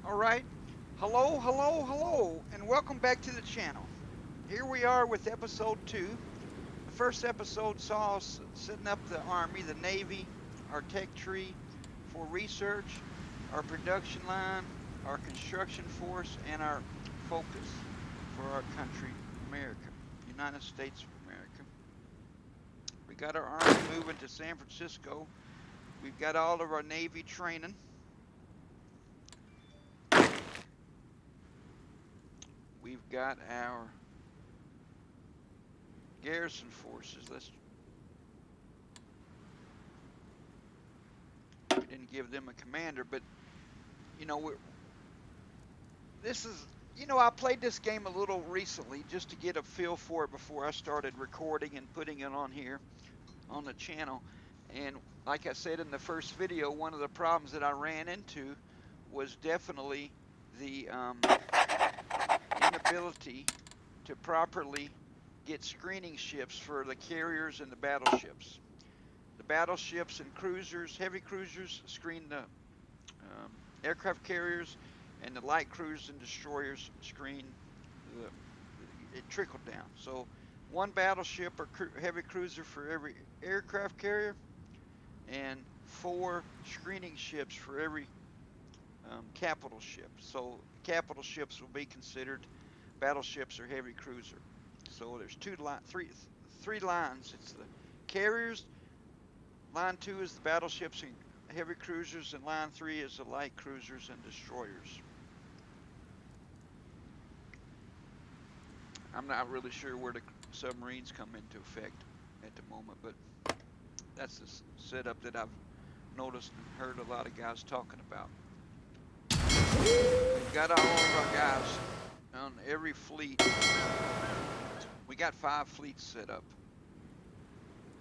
Alright, hello, and welcome back to the channel. Here we are with episode 2. The first episode saw us setting up the Army, the Navy, our tech tree for research, our production line, our construction force, and our focus for our country, America, United States of America. We got our Army moving to San Francisco. We've got all of our Navy training. We've got our garrison forces. We didn't give them a commander, but you know, this is, I played this game a little recently just to get a feel for it before I started recording and putting it on here on the channel. And like I said in the first video, one of the problems that I ran into was definitely the inability to properly get screening ships for the carriers and the battleships. The battleships and cruisers, heavy cruisers, screen the aircraft carriers, and the light cruisers and destroyers screen the. It trickled down. So one battleship or heavy cruiser for every aircraft carrier, and 4 screening ships for every capital ship. So capital ships will be considered battleships or heavy cruiser. So there's three lines. It's the carriers. Line 2 is the battleships and heavy cruisers, and line 3 is the light cruisers and destroyers. I'm not really sure where the submarines come into effect at the moment, but that's the setup that I've noticed and heard a lot of guys talking about. We've got all of our guys on every fleet. We got 5 fleets set up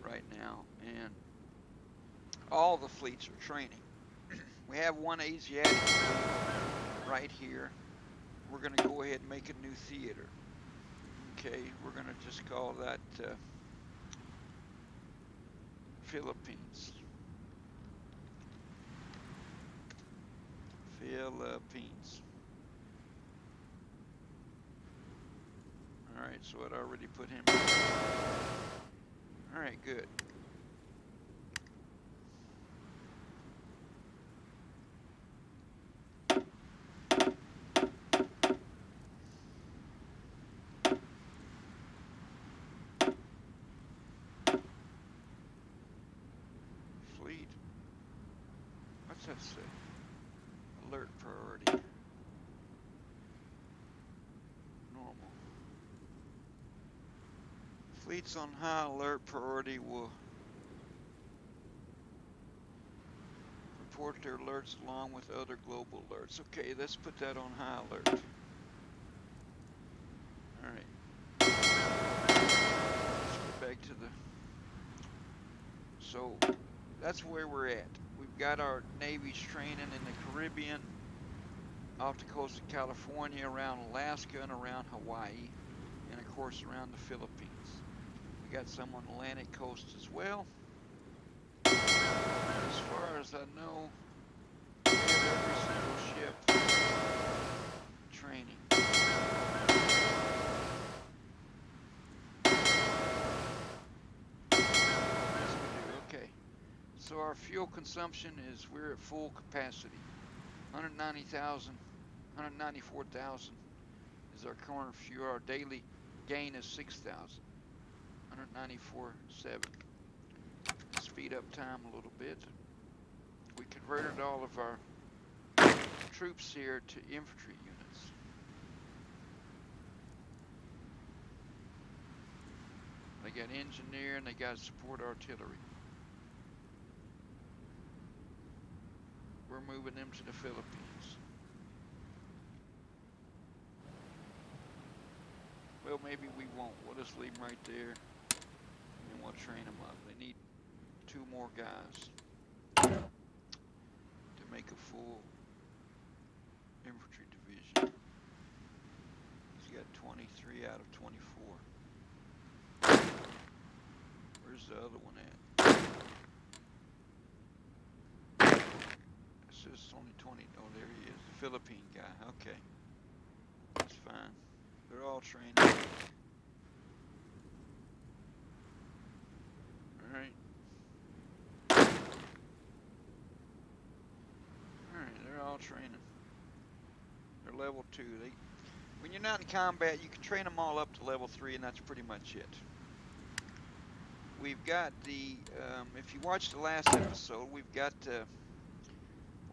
right now, and all the fleets are training. We have one Asiatic fleet right here. We're going to go ahead and make a new theater. Okay, we're going to just call that Philippines. Alright, so it already put him in. Alright, good. Fleet. What's that say? Alert priority. Normal. Fleets on high alert priority will report their alerts along with other global alerts. Okay, let's put that on high alert. Alright. Let's get back to the... So, that's where we're at. We've got our Navy's training in the Caribbean, off the coast of California, around Alaska, and around Hawaii, and of course around the Philippines. We got some on the Atlantic coast as well. As far as I know, we have every single ship training. Yes, we do. Okay. So our fuel consumption is, we're at full capacity. 190,000, 194,000 is our current fuel. Our daily gain is 6,000. 194.7. Speed up time a little bit. We converted all of our troops here to infantry units. They got engineer and they got support artillery. We're moving them to the Philippines. Well, maybe we won't. We'll just leave them right there and we'll train them up. They need 2 more guys to make a full infantry division. He's got 23 out of 24. Where's the other one at? This is it's only 20. Oh, there he is, the Philippine guy. Okay, that's fine. They're all training. All right. All right, they're all training. They're level 2. When you're not in combat, you can train them all up to level 3, and that's pretty much it. We've got if you watched the last episode, we've got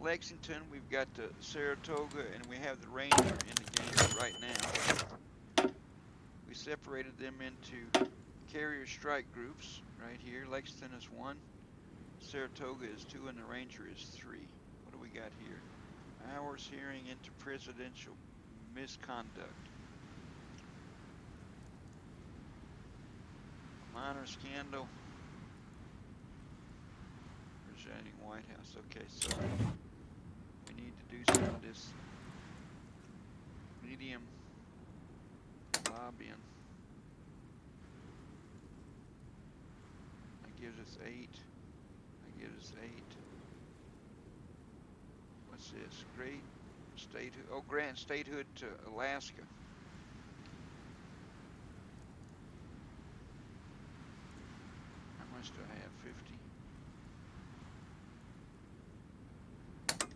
Lexington, we've got Saratoga, and we have the Ranger in the game right now. We separated them into carrier strike groups right here. Lexington is 1, Saratoga is 2, and the Ranger is 3. What do we got here? Hours hearing into presidential misconduct. Minor scandal. Presiding White House. Okay, so we need to do some of this medium lobbying. That gives us 8. That gives us 8. What's this? Great statehood. Oh, grant statehood to Alaska. How much do I have? 50.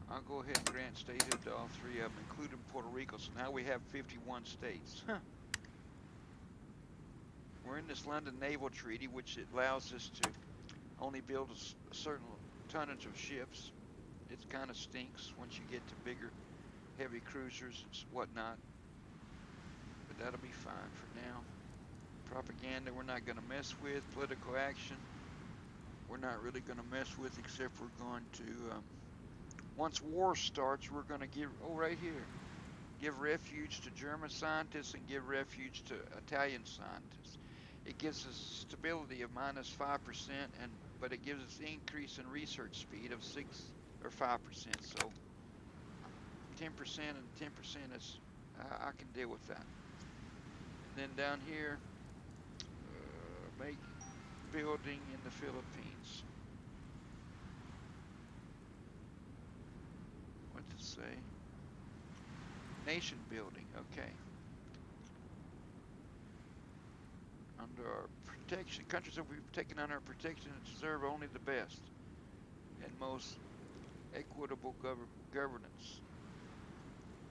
I'll go ahead and grant statehood to all 3 of them, including Puerto Rico. So now we have 51 states. We're in this London Naval Treaty, which allows us to only build a certain tonnage of ships. It kind of stinks once you get to bigger, heavy cruisers and whatnot. But that'll be fine for now. Propaganda, we're not going to mess with. Political action, we're not really going to mess with, except we're going to, once war starts, we're going to give, oh, right here, give refuge to German scientists and give refuge to Italian scientists. It gives us stability of -5%, but it gives us increase in research speed of 6 or 5%. So 10% and 10% is, I can deal with that. And then down here, make building in the Philippines. What's it say? Nation building, okay. Under our protection, countries that we've taken under our protection deserve only the best and most equitable governance.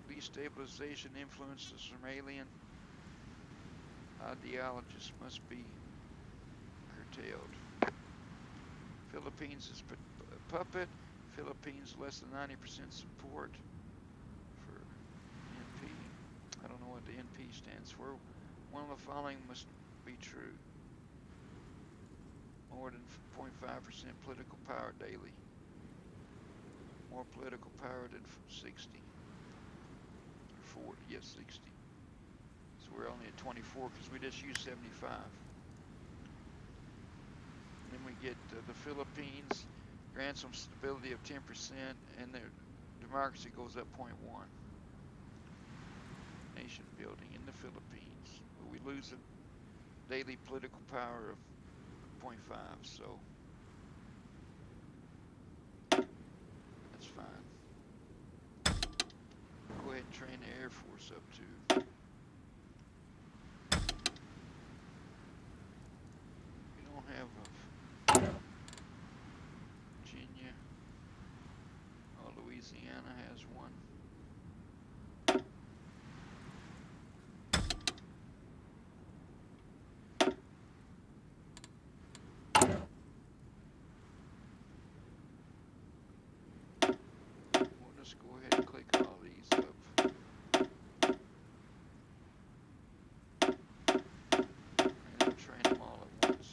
Destabilization influences from alien ideologies must be curtailed. Philippines is puppet. Philippines less than 90% support for NP. I don't know what the NP stands for. One of the following must be true. More than 0.5% political power daily. More political power than 60. Or 40, yes, 60. So we're only at 24 because we just used 75. And then we get the Philippines grants them stability of 10% and their democracy goes up 0.1. Nation building in the Philippines. But we lose a daily political power of 0.5, so that's fine. Go ahead and train the Air Force up too. We don't have Virginia. Oh, Louisiana has one. We'll just go ahead and click all these up. And we'll train them all at once.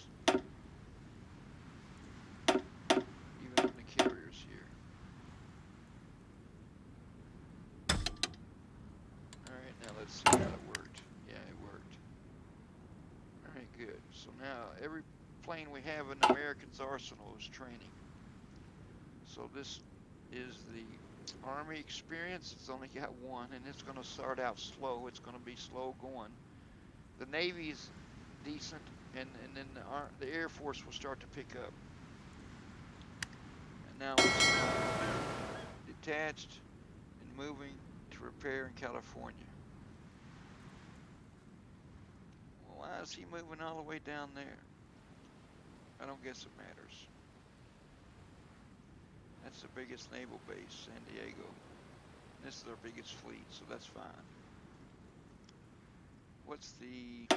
Even on the carriers here. Alright, now let's see if that worked. Yeah, it worked. Alright, good. So now every plane we have in the American's arsenal is training. So this is the Army experience. It's only got one, and it's going to start out slow. It's going to be slow going. The Navy's decent, and then the Air Force will start to pick up. And now dispatched and moving to repair in California. Well, why is he moving all the way down there? I don't guess it matters. That's the biggest naval base, San Diego. This is their biggest fleet, so that's fine. What's the...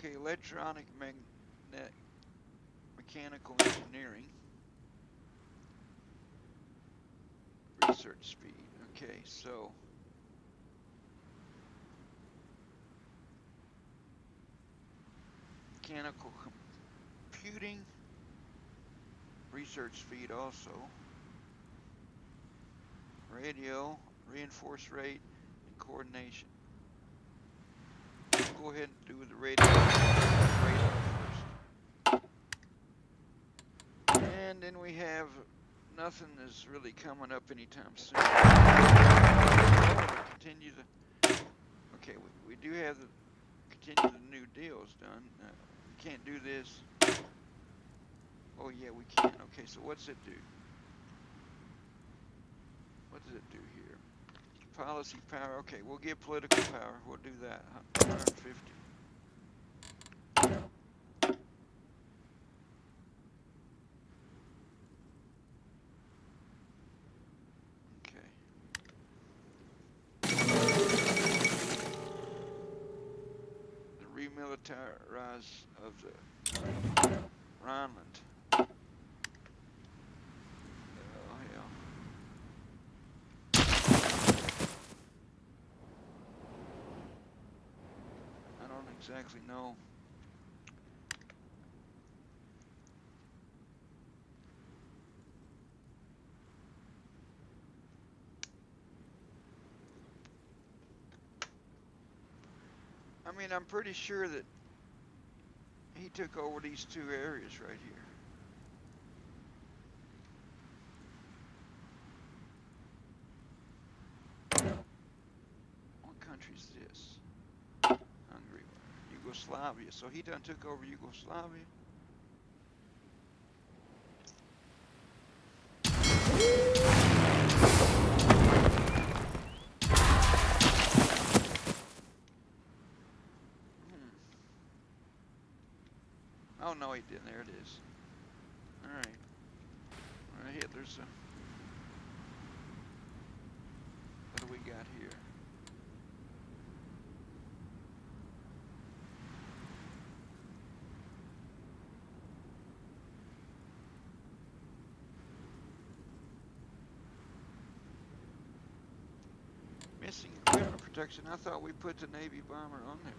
Okay, electronic mechanical engineering. Research speed. Okay, so mechanical computing, research speed also. Radio, reinforce rate, and coordination. Let's go ahead and do the radar first. And then we have nothing is really coming up anytime soon. Continue the... Okay, we do have the continue the new deals done. We can't do this. Oh yeah, we can. Okay, so what's it do? What does it do here? Policy power. Okay, we'll give political power. We'll do that. 150. Okay. The remilitarize of the Rhineland. Oh hell. I don't exactly know. I mean, I'm pretty sure that he took over these two areas right here. What country is this? Hungary, Yugoslavia. So he done took over Yugoslavia. Oh no, he didn't. There it is. All right. Right here, there's a... What do we got here? Missing equipment protection. I thought we put the Navy bomber on there.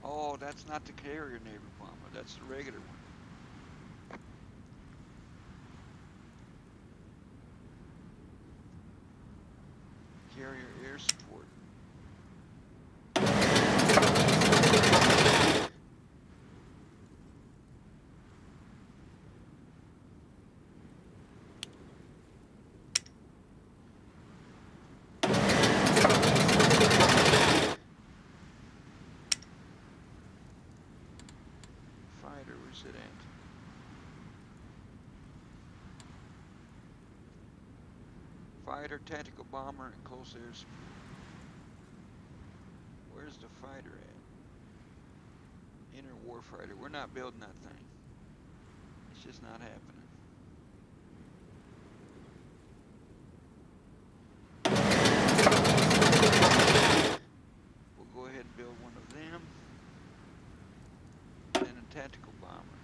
Oh, that's not the carrier Navy bomber. That's the regular one. Carrier air support. Fighter, where's it at? Fighter, tactical bomber, and close air support. Where's the fighter at? Inner warfighter. We're not building that thing. It's just not happening. We'll go ahead and build one of them. And a tactical bomber.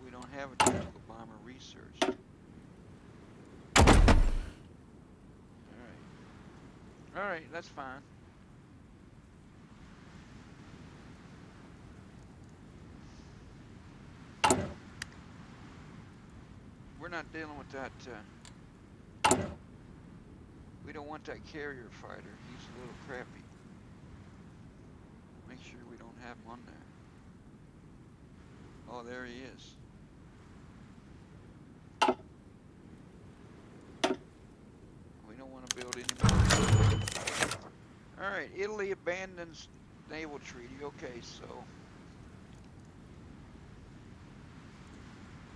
We don't have a tactical bomber research. Alright, that's fine. we're not dealing with that. We don't want that carrier fighter. He's a little crappy. Make sure we don't have him on there. Oh, there he is. We don't want to build any more. All right, Italy abandons naval treaty. Okay, so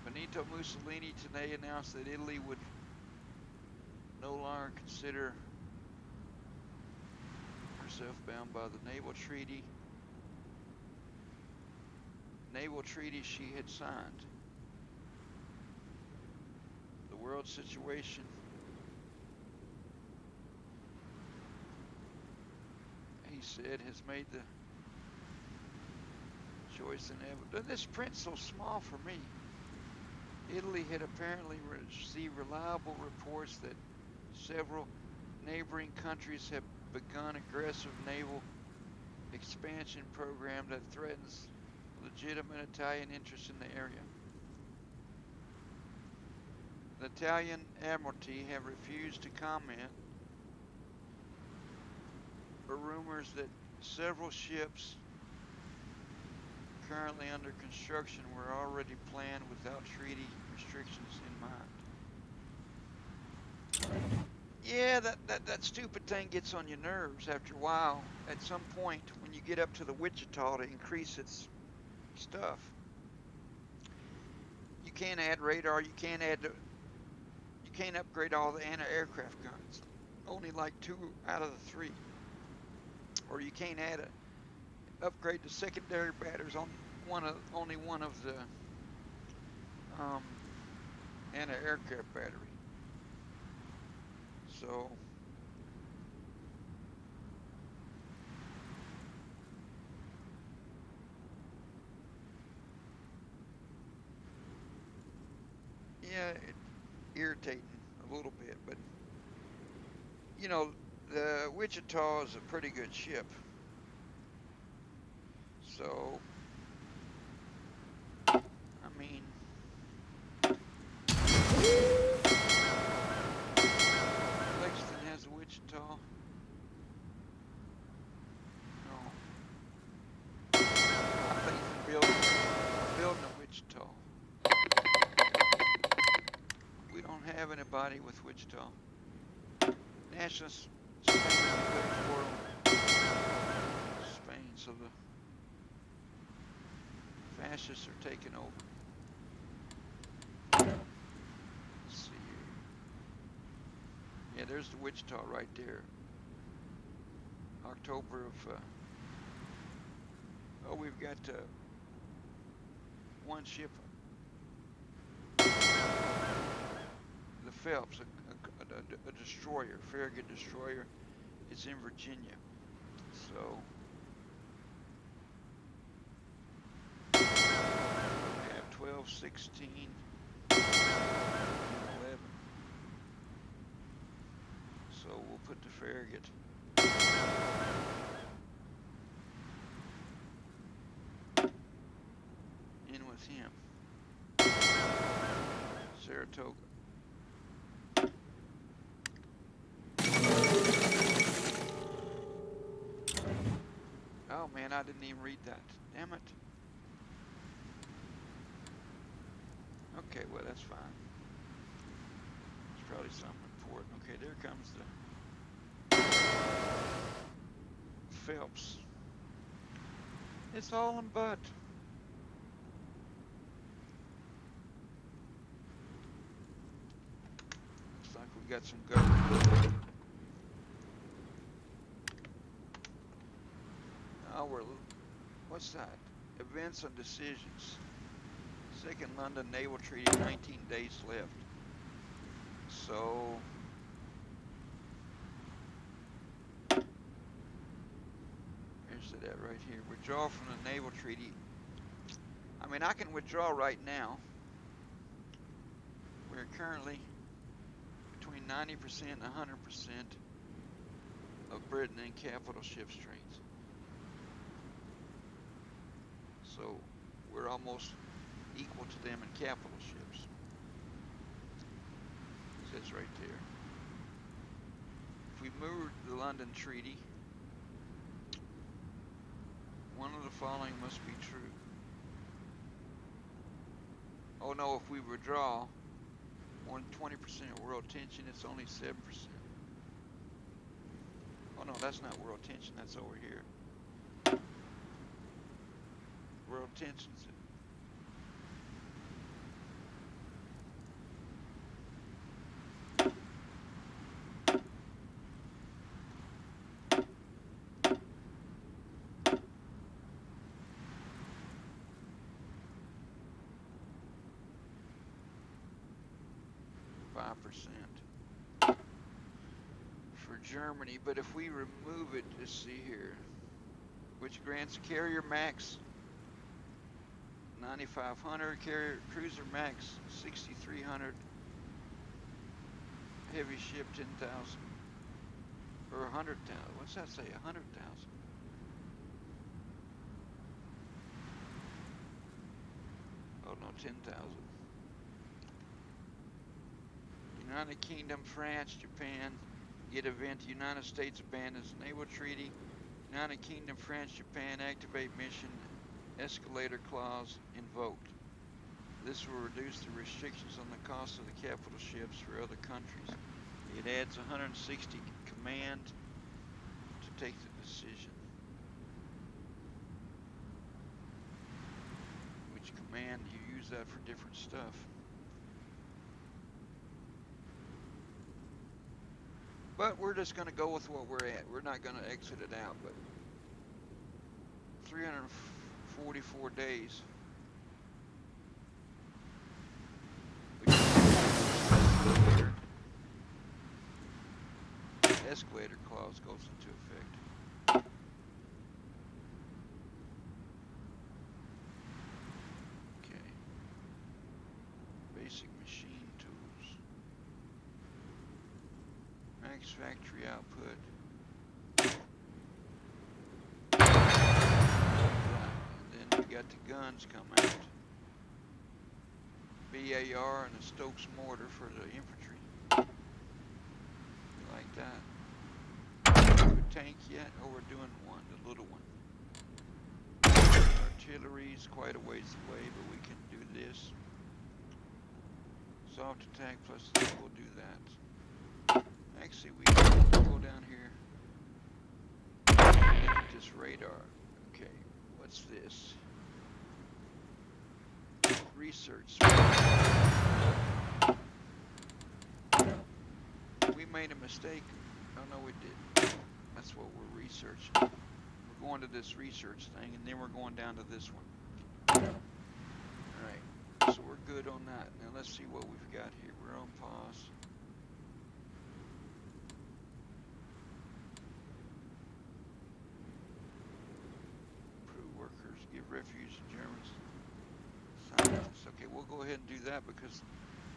Benito Mussolini today announced that Italy would no longer consider herself bound by the naval treaty. Naval treaty she had signed. The world situation, he said, has made the choice inevitable. This print's so small for me. Italy had apparently received reliable reports that several neighboring countries have begun aggressive naval expansion program that threatens legitimate Italian interests in the area. The Italian Admiralty have refused to comment or rumors that several ships currently under construction were already planned without treaty restrictions in mind. Yeah, that stupid thing gets on your nerves after a while. At some point, when you get up to the Wichita to increase its stuff, you can't add radar, you can't upgrade all the anti-aircraft guns. Only like 2 out of the 3. Or you can't upgrade the secondary batteries on only one of the um, anti-aircraft battery. So yeah, it's irritating a little bit, but you know, the Wichita is a pretty good ship. So, I mean, Lexington has a Wichita. No, I think building a Wichita. We don't have anybody with Wichita. National Spain declares war on Spain, so the fascists are taking over. Let's see here. Yeah, there's the Wichita right there. October of. Oh, we've got one ship. The Phelps, a destroyer, Farragut destroyer. It's in Virginia. So we have 12, 16, 11. So we'll put the Farragut. In with him. Saratoga. Oh man, I didn't even read that. Damn it. Okay, well that's fine. It's probably something important. Okay, there comes the Phelps. It's all in butt. Looks like we got some government. Oh, what's that? Events and decisions. Second London Naval Treaty, 19 days left. So, here's it at right here. Withdraw from the Naval Treaty. I mean, I can withdraw right now. We're currently between 90% and 100% of Britain in capital ship strength. So, we're almost equal to them in capital ships. says right there. If we move the London Treaty, one of the following must be true. Oh no, if we withdraw more than 20% of world tension, it's only 7%. Oh no, that's not world tension, that's over here. World tension's at 5% for Germany, but if we remove it, let's see here, which grants carrier max 9,500, carrier cruiser max 6,300, heavy ship 10,000 or 100,000. What's that say? 100,000. Oh no, 10,000. United Kingdom, France, Japan. Get event. United States abandons naval treaty. United Kingdom, France, Japan activate mission. Escalator clause invoked. This will reduce the restrictions on the cost of the capital ships for other countries. It adds 160 command to take the decision. Which command, you use that for different stuff. But we're just going to go with what we're at. We're not going to exit it out, but 344 days. The escalator clause goes into effect. Okay. Basic machine tools. Max factory output. And then we got the guns come out. BAR and a Stokes mortar for the infantry. You like that? Do a tank yet? Oh, we're doing one, the little one. Artillery's quite a ways away, but we can do this. Soft attack plus we'll do that. Actually, we can go down here. Look at this radar. Okay, what's this? Research. We made a mistake. Oh no, we didn't. That's what we're researching. We're going to this research thing, and then we're going down to this one. Alright, so we're good on that. Now let's see what we've got here. We're on pause. Improve workers, give refuge to Germans. Scientists. Okay, we'll go ahead and do that because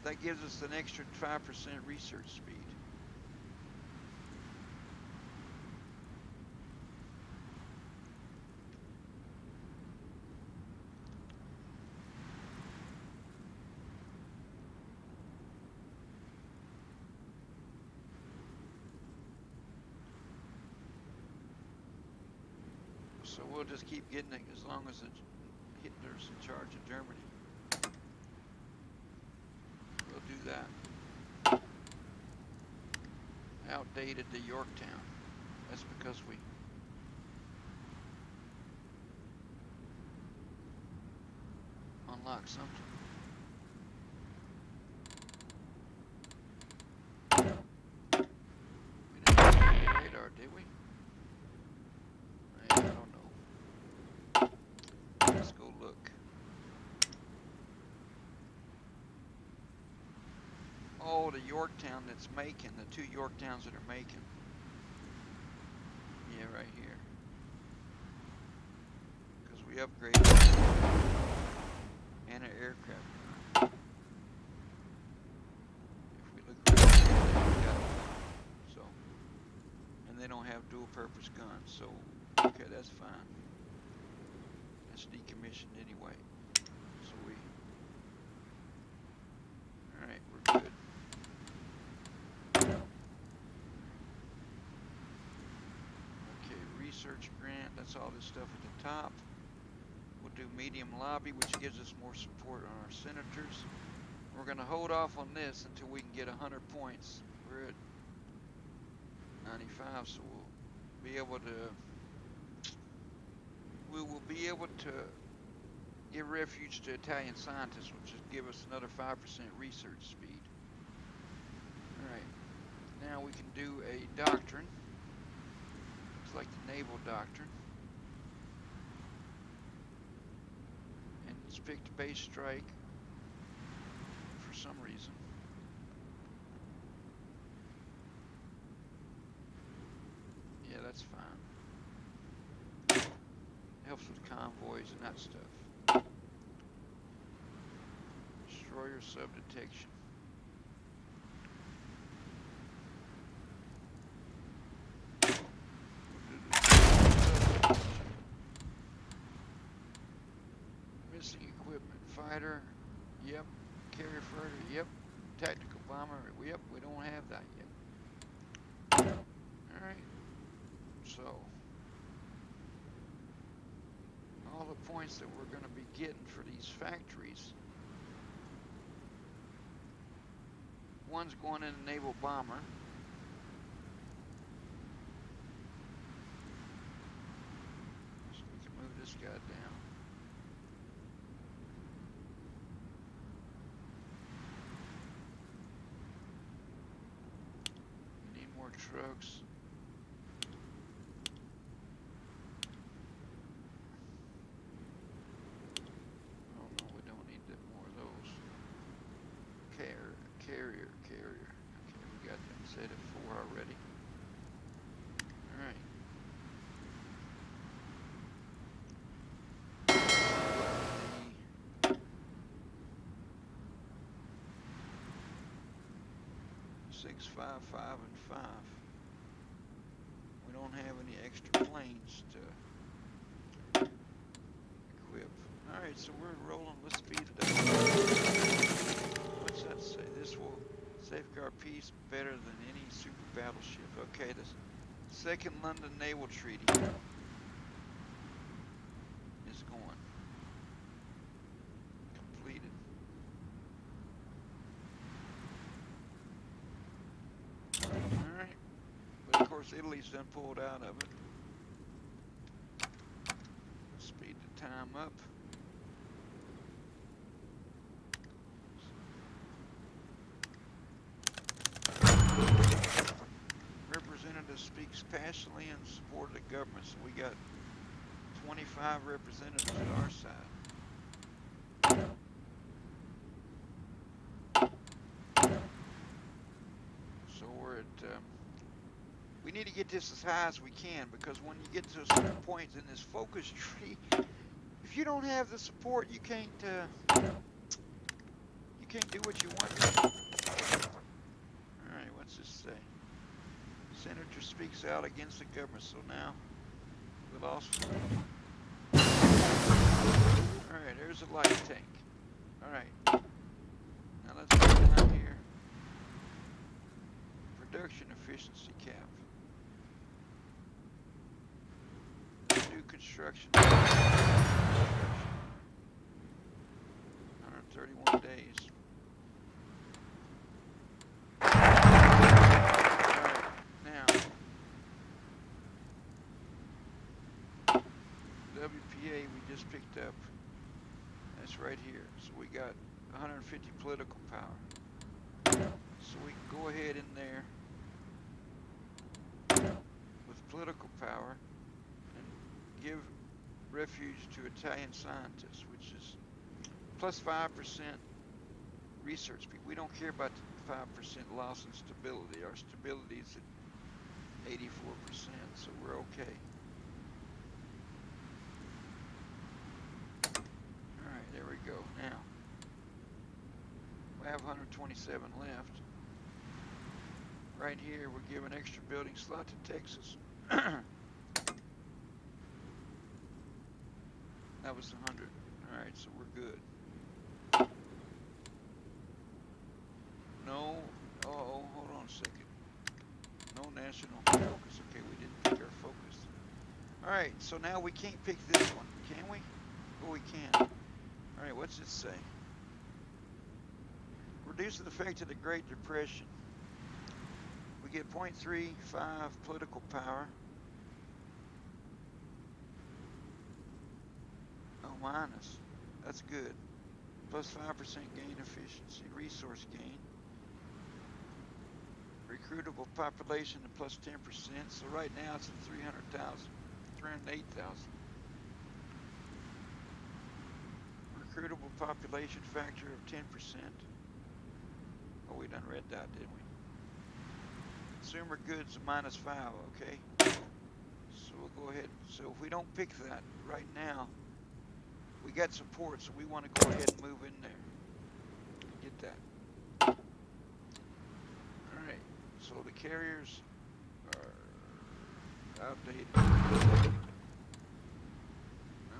that gives us an extra 5% research speed. So we'll just keep getting it as long as Hitler's in charge of Germany. We'll do that. Outdated to Yorktown. That's because we unlocked something. We didn't have the radar, did we? I don't know. Let's go look. Oh, the Yorktown that's making, the two Yorktowns that are making. Yeah, right here. Because we upgraded and an aircraft gun. If we look right here, we got one. So, and they don't have dual purpose guns, so okay, that's fine. That's decommissioned anyway. So alright, we're good. research grant. That's all this stuff at the top. We'll do medium lobby, which gives us more support on our senators. We're going to hold off on this until we can get 100 points. We're at 95, so we will be able to give refuge to Italian scientists, which will give us another 5% research speed. All right, now we can do a doctrine. Looks like the naval doctrine. And let's pick the base strike for some reason. Yeah, that's fine. Helps with convoys and that stuff. Destroyer sub-detection. Missing equipment. Fighter. Yep. Carrier fighter. Yep. Tactical bomber. Yep. We don't have that yet. Alright. So, all the points that we're going to be getting for these factories. One's going in a naval bomber. So we can move this guy down. We need more trucks. Oh no, we don't need that more of those. Carrier. Okay, we got them set at 4 already. Alright. 6, 5, 5, and 5. We don't have any extra planes to equip. Alright, so we're rolling. Let's speed it up. What's that say? This will safeguard peace better than any super battleship. Okay, the Second London Naval Treaty is going. Completed. Alright. But of course Italy's done pulled out of it. Speed the time up. Representative speaks passionately in support of the government, so we got 25 representatives at our side. So we're at, we need to get this as high as we can, because when you get to a certain point in this focus tree, if you don't have the support, you can't do what you want to. Alright, what's this say? Senator speaks out against the government, so now we lost. Alright, there's a light tank. Alright. Now let's go down here. Production efficiency cap. Let's do construction. 131 days. WPA we just picked up. That's right here. So we got 150 political power. So we can go ahead in there with political power and give refuge to Italian scientists, which is plus 5% research speed. We don't care about the 5% loss in stability. Our stability is at 84%, so we're okay. Alright, there we go. Now, we have 127 left. Right here, we're giving extra building slot to Texas. That was 100. Alright, so we're good. No, hold on a second. No national focus. Okay, we didn't pick our focus. Alright, so now we can't pick this one, can we? Oh, we can. Alright, what's it say? Reduce the effect of the Great Depression. We get 0.35 political power. Oh, minus. That's good. Plus 5% gain efficiency. Resource gain. Recruitable population to plus 10%. So right now it's at 300,000. 308,000. Recruitable population factor of 10%. Oh, we done read that, didn't we? Consumer goods minus 5, okay. So we'll go ahead. So if we don't pick that right now, we got support, so we want to go ahead and move in there and get that. Alright, so the carriers are outdated. Now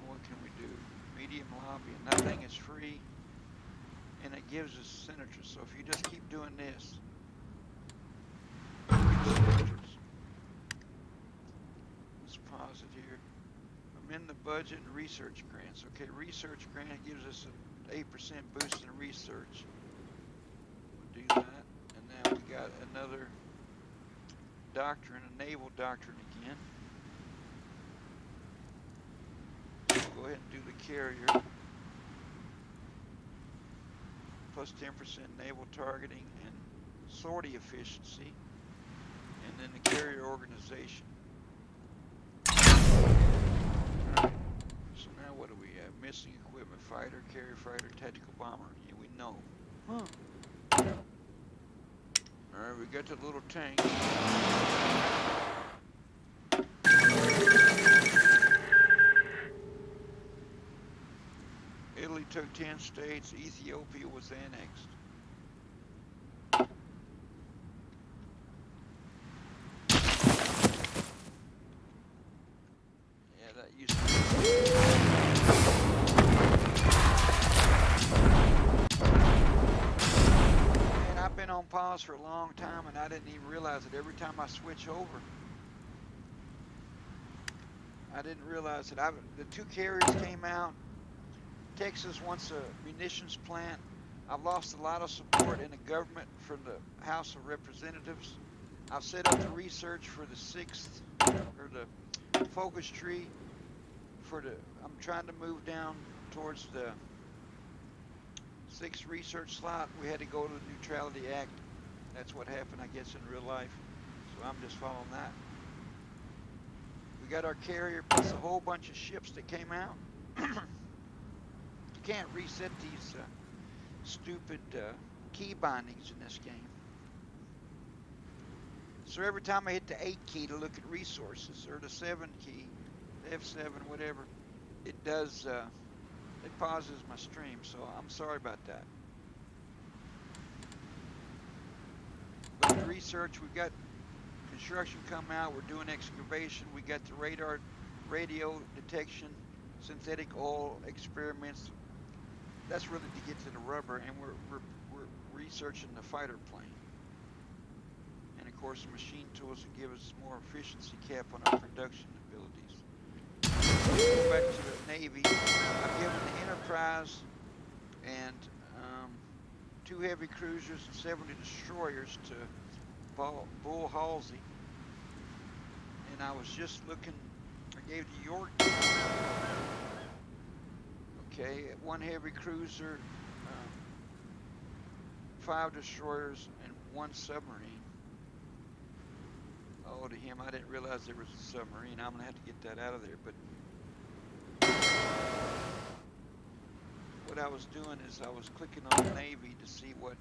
what can we do? Medium lobbying, nothing is free, and it gives us senators. So if you just keep doing this, senators. Let's pause it here. Amend the budget and research grants. Okay, research grant gives us an 8% boost in research. We'll do that. And now we got another doctrine, a naval doctrine again. Go ahead and do the carrier. Plus 10% naval targeting and sortie efficiency. And then the carrier organization. Alright, so now what do we have? Missing equipment, fighter, carrier fighter, tactical bomber. Yeah, we know. Alright, we got the little tank. Italy took 10 states. Ethiopia was annexed. Yeah, that used to be. Man, I've been on pause for a long time and I didn't even realize it. Every time I switch over, I didn't realize that the two carriers came out. Texas wants a munitions plant. I've lost a lot of support in the government from the House of Representatives. I've set up the research for the 6th, or the focus tree for the, I'm trying to move down towards the 6th research slot. We had to go to the Neutrality Act. That's what happened, I guess, in real life. So I'm just following that. We got our carrier plus a whole bunch of ships that came out. You can't reset these stupid key bindings in this game. So every time I hit the 8 key to look at resources, or the 7 key, the F7, whatever, it does, it pauses my stream, so I'm sorry about that. But the research, we've got construction come out, we're doing excavation, we got the radar, radio detection, synthetic oil experiments. That's really to get to the rubber, and we're researching the fighter plane. And of course, the machine tools will give us more efficiency cap on our production abilities. Go back to the Navy. I've given the Enterprise and 2 heavy cruisers and 70 destroyers to Bull Halsey. And I was just looking, I gave the Yorktown, okay, 1 heavy cruiser, 5 destroyers, and 1 submarine. Oh, to him, I didn't realize there was a submarine. I'm going to have to get that out of there. But what I was doing is I was clicking on the Navy to see what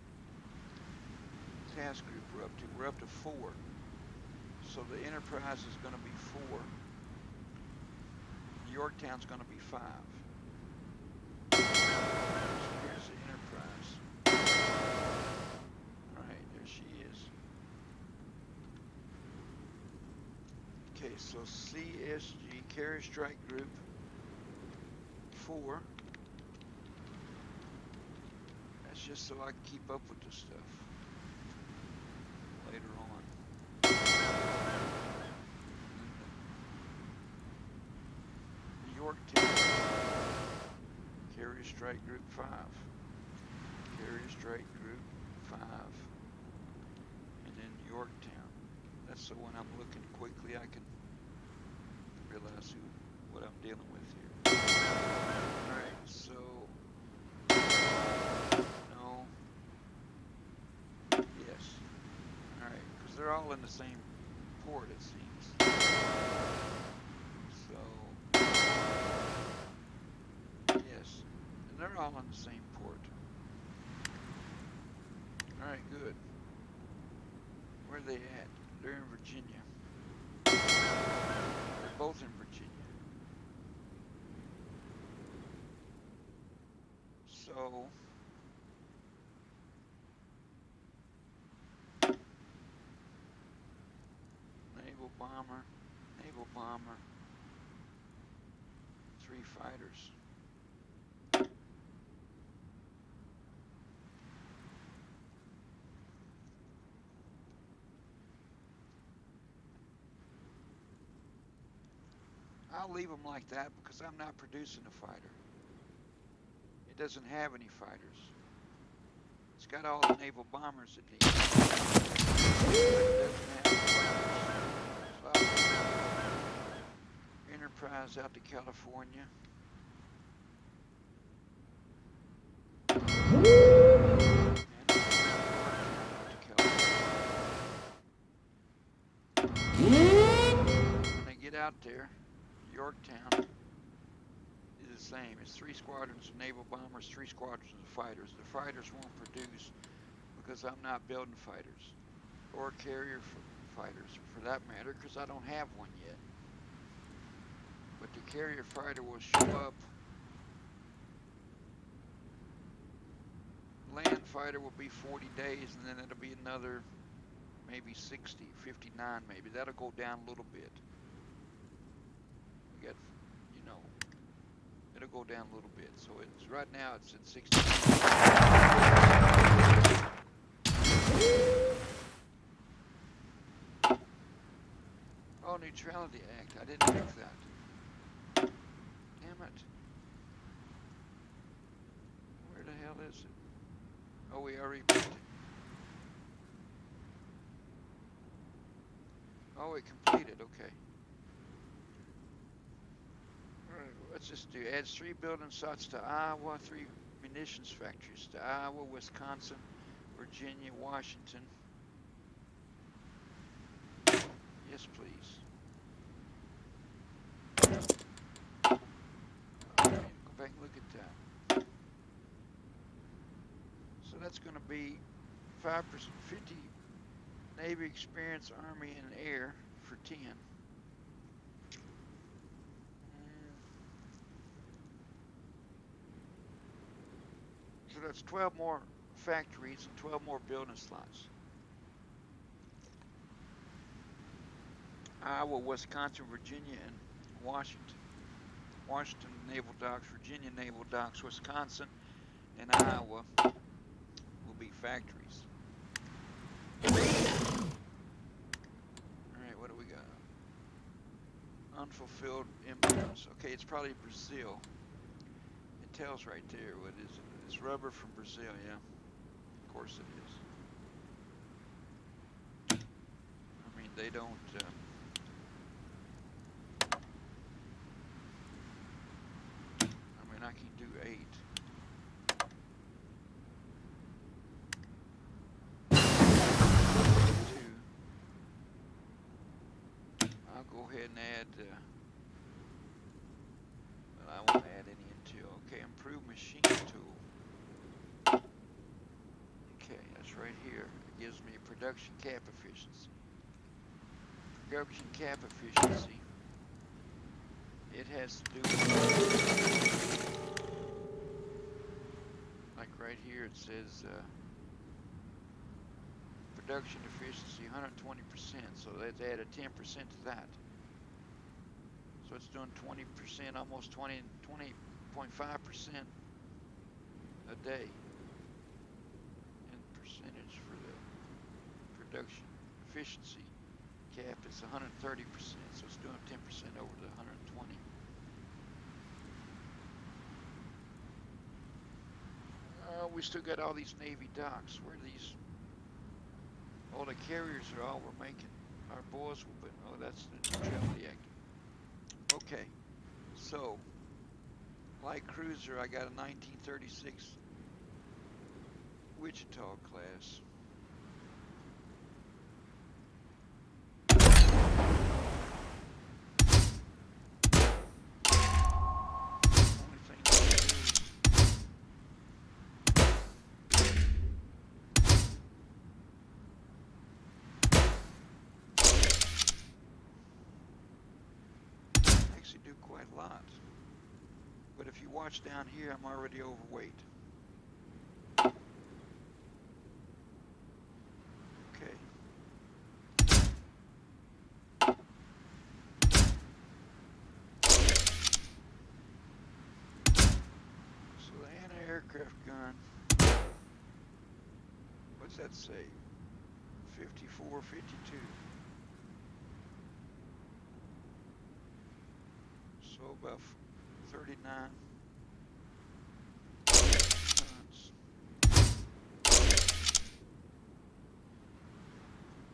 task group we're up to. We're up to 4. So the Enterprise is going to be 4. The Yorktown's going to be 5. So here's the Enterprise. Alright, there she is. Okay, so CSG, Carrier Strike Group 4. That's just so I can keep up with this stuff later on. Strike Group 5. Carrier Strike Group 5. And then Yorktown. That's the one I'm looking quickly. I can realize what I'm dealing with here. Alright, so no. Yes. Alright, because they're all in the same port, it seems. So yes. And they're all in the same port. Alright, good. Where are they at? They're in Virginia. They're both in Virginia. So naval bomber, 3 fighters. I'll leave them like that because I'm not producing a fighter. It doesn't have any fighters. It's got all the naval bombers it needs. But it doesn't have any fighters. So I'll leave Enterprise out to California. When they get out there, Yorktown is the same. It's 3 squadrons of naval bombers, 3 squadrons of fighters. The fighters won't produce because I'm not building fighters, or carrier fighters for that matter, because I don't have one yet. But the carrier fighter will show up. Land fighter will be 40 days, and then it'll be another maybe 60, 59 maybe. That'll go down a little bit. We got, it'll go down a little bit. So it's right now it's at 60. Oh, Neutrality Act. I didn't pick that. Damn it. Where the hell is it? Oh, we already picked it. Oh, it completed. Okay. Let's just do adds 3 building sites to Iowa, 3 munitions factories to Iowa, Wisconsin, Virginia, Washington. Yes, please. All right, go back and look at that. So that's going to be 5%, 50 Navy experience, Army, and Air for 10. So that's 12 more factories and 12 more building slots. Iowa, Wisconsin, Virginia, and Washington. Washington Naval Docks, Virginia Naval Docks, Wisconsin, and Iowa will be factories. Alright, what do we got? Unfulfilled imports. Okay, it's probably Brazil. It tells right there. What is it? It's rubber from Brazil, yeah. Of course it is. I mean, they don't... I mean, I can do 8. I'll go ahead and add, but I won't add any until, okay, improve machine tool. Okay, that's right here. It gives me production cap efficiency. Production cap efficiency. It has to do with, like right here it says, production efficiency 120%, so let's add a 10% to that. So it's doing 20%, almost 20.5% a day in percentage for the production efficiency. Cap is 130%, so it's doing 10% over the 120. we still got all these Navy docks where these, all the carriers are all we're making. Our boys will be, oh, that's the Neutrality Act. Okay, so, light cruiser, I got a 1936 Wichita class. Only thing I can do is actually do quite a lot. But if you watch down here, I'm already overweight. Okay. So the anti-aircraft gun, what's that say? 54, 52. So about 39 tons.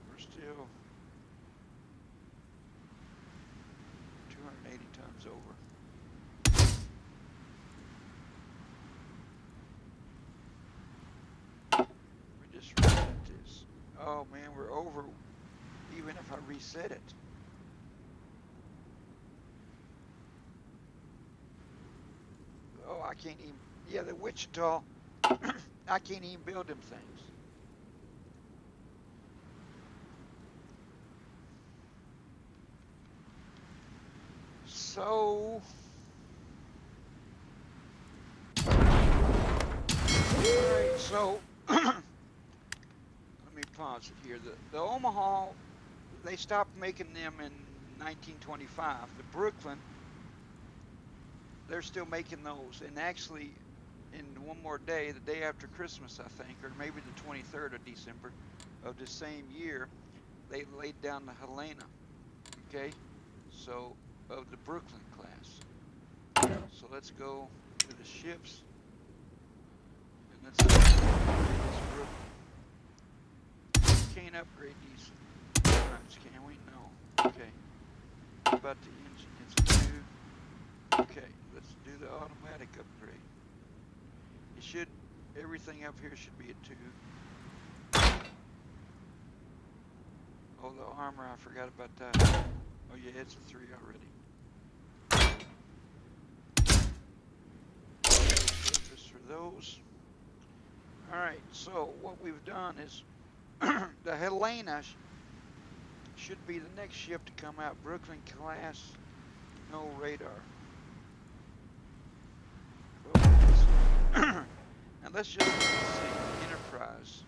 We're still 280 tons over. We just reset this. Oh man, we're over even if I reset it. Oh, I can't even, yeah, the Wichita, I can't even build them things. So, alright, so, let me pause it here. The Omaha, they stopped making them in 1925. The Brooklyn, they're still making those. And actually, in one more day, the day after Christmas, I think, or maybe the 23rd of December of the same year, they laid down the Helena, okay? So, of the Brooklyn class. So let's go to the ships, and let's upgrade this Brooklyn. Can't upgrade these guns, can we? No. Okay. What about the engine? It's a 2. Okay, let's do the automatic upgrade. It should, everything up here should be a 2. Oh, the armor, I forgot about that. Oh yeah, it's a 3 already. No purpose for those. Alright, so what we've done is the Helena should be the next ship to come out. Brooklyn class, no radar. Now let's just see Enterprise.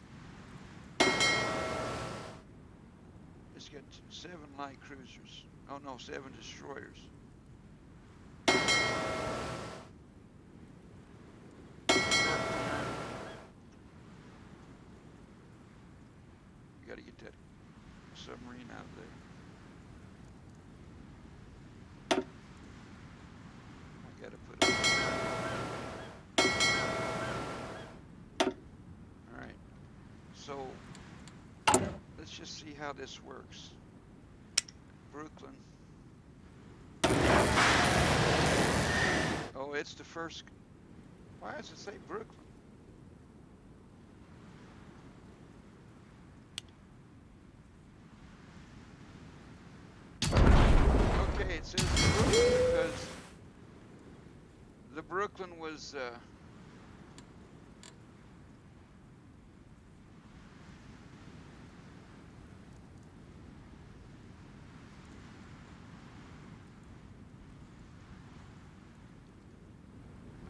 It's got 7 light cruisers. Oh no, 7 destroyers. You gotta get that submarine out of there. I gotta put it. Alright. So let's just see how this works. Brooklyn. Oh, it's the first. Why does it say Brooklyn? Okay, it says Brooklyn because the Brooklyn was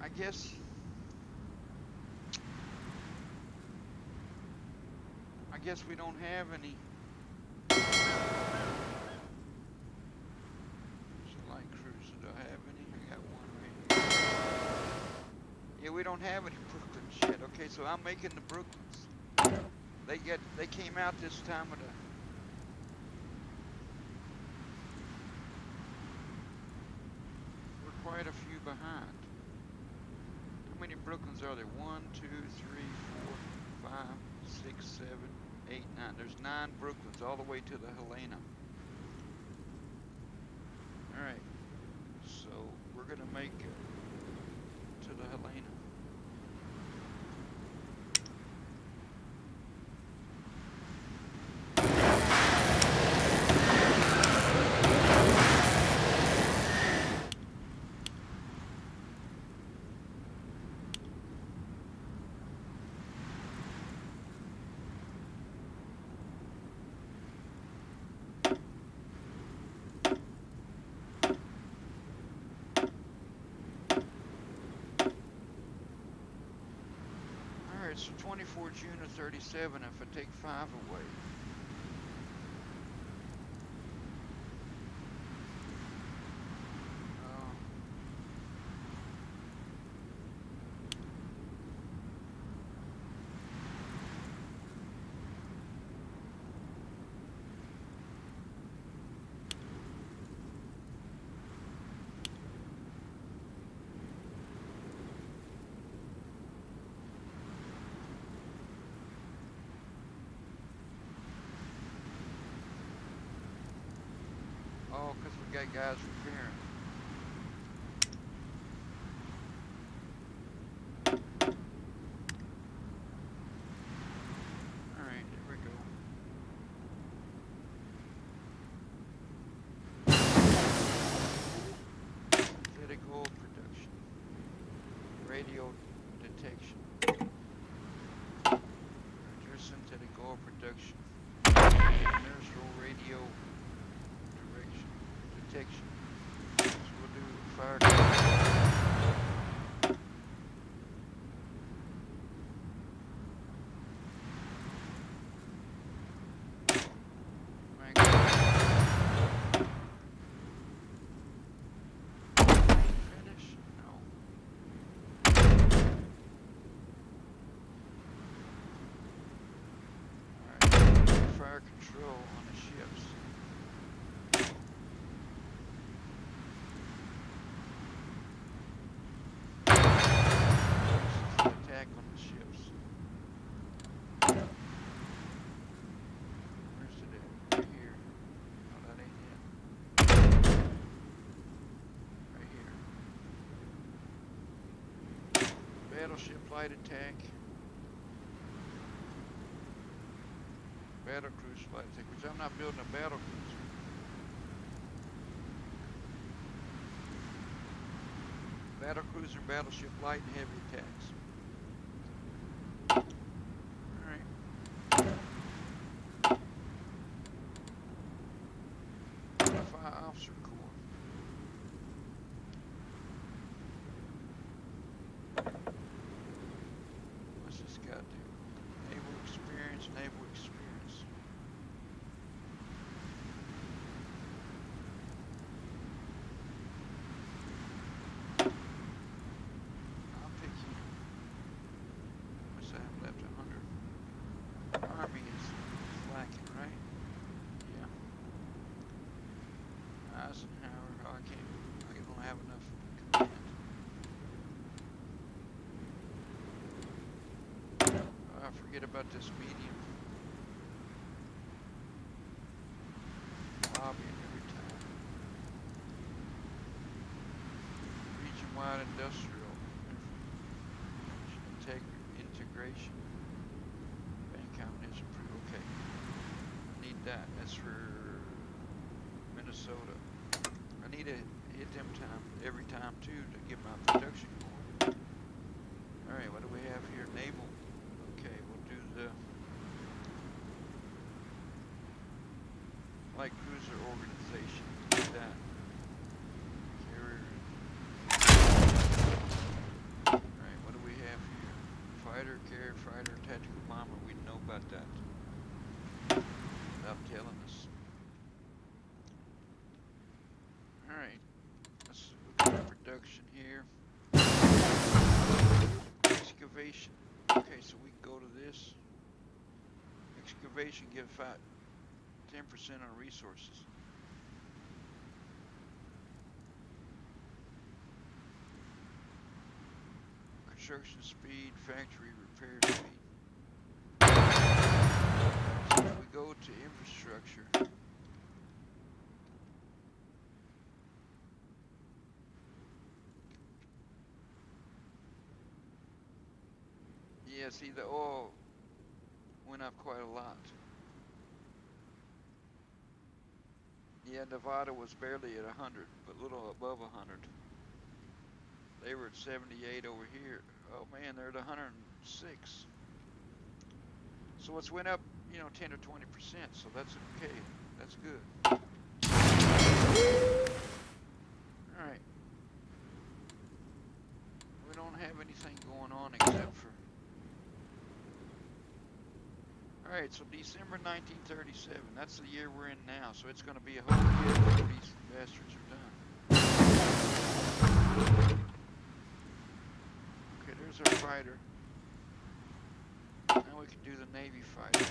I guess we don't have any. Light cruiser, do I have any? I got one right here. Yeah, we don't have any Brooklyn shit. Okay, so I'm making the Brooklyns. They came out this time of the. We're quite a few behind. How many Brooklyns Brooklyns are there? 1, 2, 3, 4, 5, 6, 7, 8, 9. There's 9 Brooklyns all the way to the Helena. All right, so we're gonna make to the Helena. Alright, so 24 June of 37, if I take 5 away. Uh, oh, because we got guys repairing. Alright, here we go. Synthetic oil production. Radio detection. Reduce synthetic oil production. Inertial radio direction detection. So we'll do fire control. Finish? No. Alright, fire control on the ships. Attack on the ships. Where's it at? Right here. No, that ain't it. Right here. Battleship light attack. Battle cruiser light attack, which I'm not building a battle cruiser. Battle cruiser, battleship light, and heavy attacks. Alright. Fire officer corps. What's this guy do? Naval experience, naval experience. I'll pick him. What's I have left? 100. Army is lacking, right? Yeah. Eisenhower, oh, I don't have enough command. I forget about this medium. Lobbying every time. Region-wide industrial integration. Bank combination approved. Okay. I need that. That's for Minnesota. I need to hit them every time too to get my production going. Alright, what do we have here? Naval. Okay, we'll do the light cruiser organization. Do that. Carrier. Alright, what do we have here? Fighter, carrier, fighter, tactical bomber. We know about that. Stop telling us. Alright, let's look at our production here. Excavation. Okay, so we can go to this. Excavation give 10% on resources. construction speed, factory repair speed. So if we go to infrastructure, yeah, see the oil went up quite a lot. Yeah, Nevada was barely at 100, but a little above 100. They were at 78 over here. Oh man, they're at 106. So it's went up, 10 or 20%. So that's okay. That's good. All right. We don't have anything going on except for. All right. So December 1937. That's the year we're in now. So it's going to be a whole year before these bastards are done. Okay, there's our fighter. Now we can do the Navy fighter.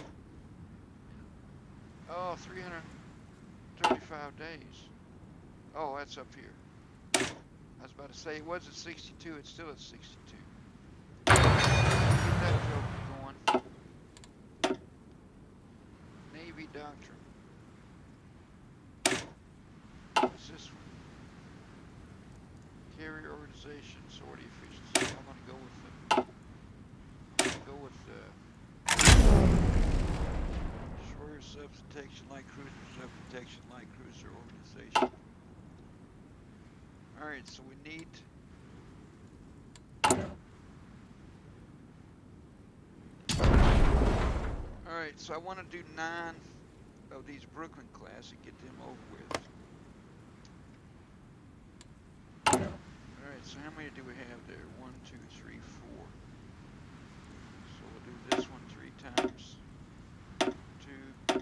Oh, 335 days. Oh, that's up here. I was about to say it was at 62. It's still at 62. Get that joker going. Navy doctrine. What's this one? Carrier organization, sortie efficiency. I'm gonna go with the destroyer subs detection, light cruiser sub detection, light cruiser organization. All right, so we need. All right, so I want to do 9 of these Brooklyn class and get them over with. All right, so how many do we have there? 1, 2, 3, 4. So we'll do this one 3 times. 2, 2,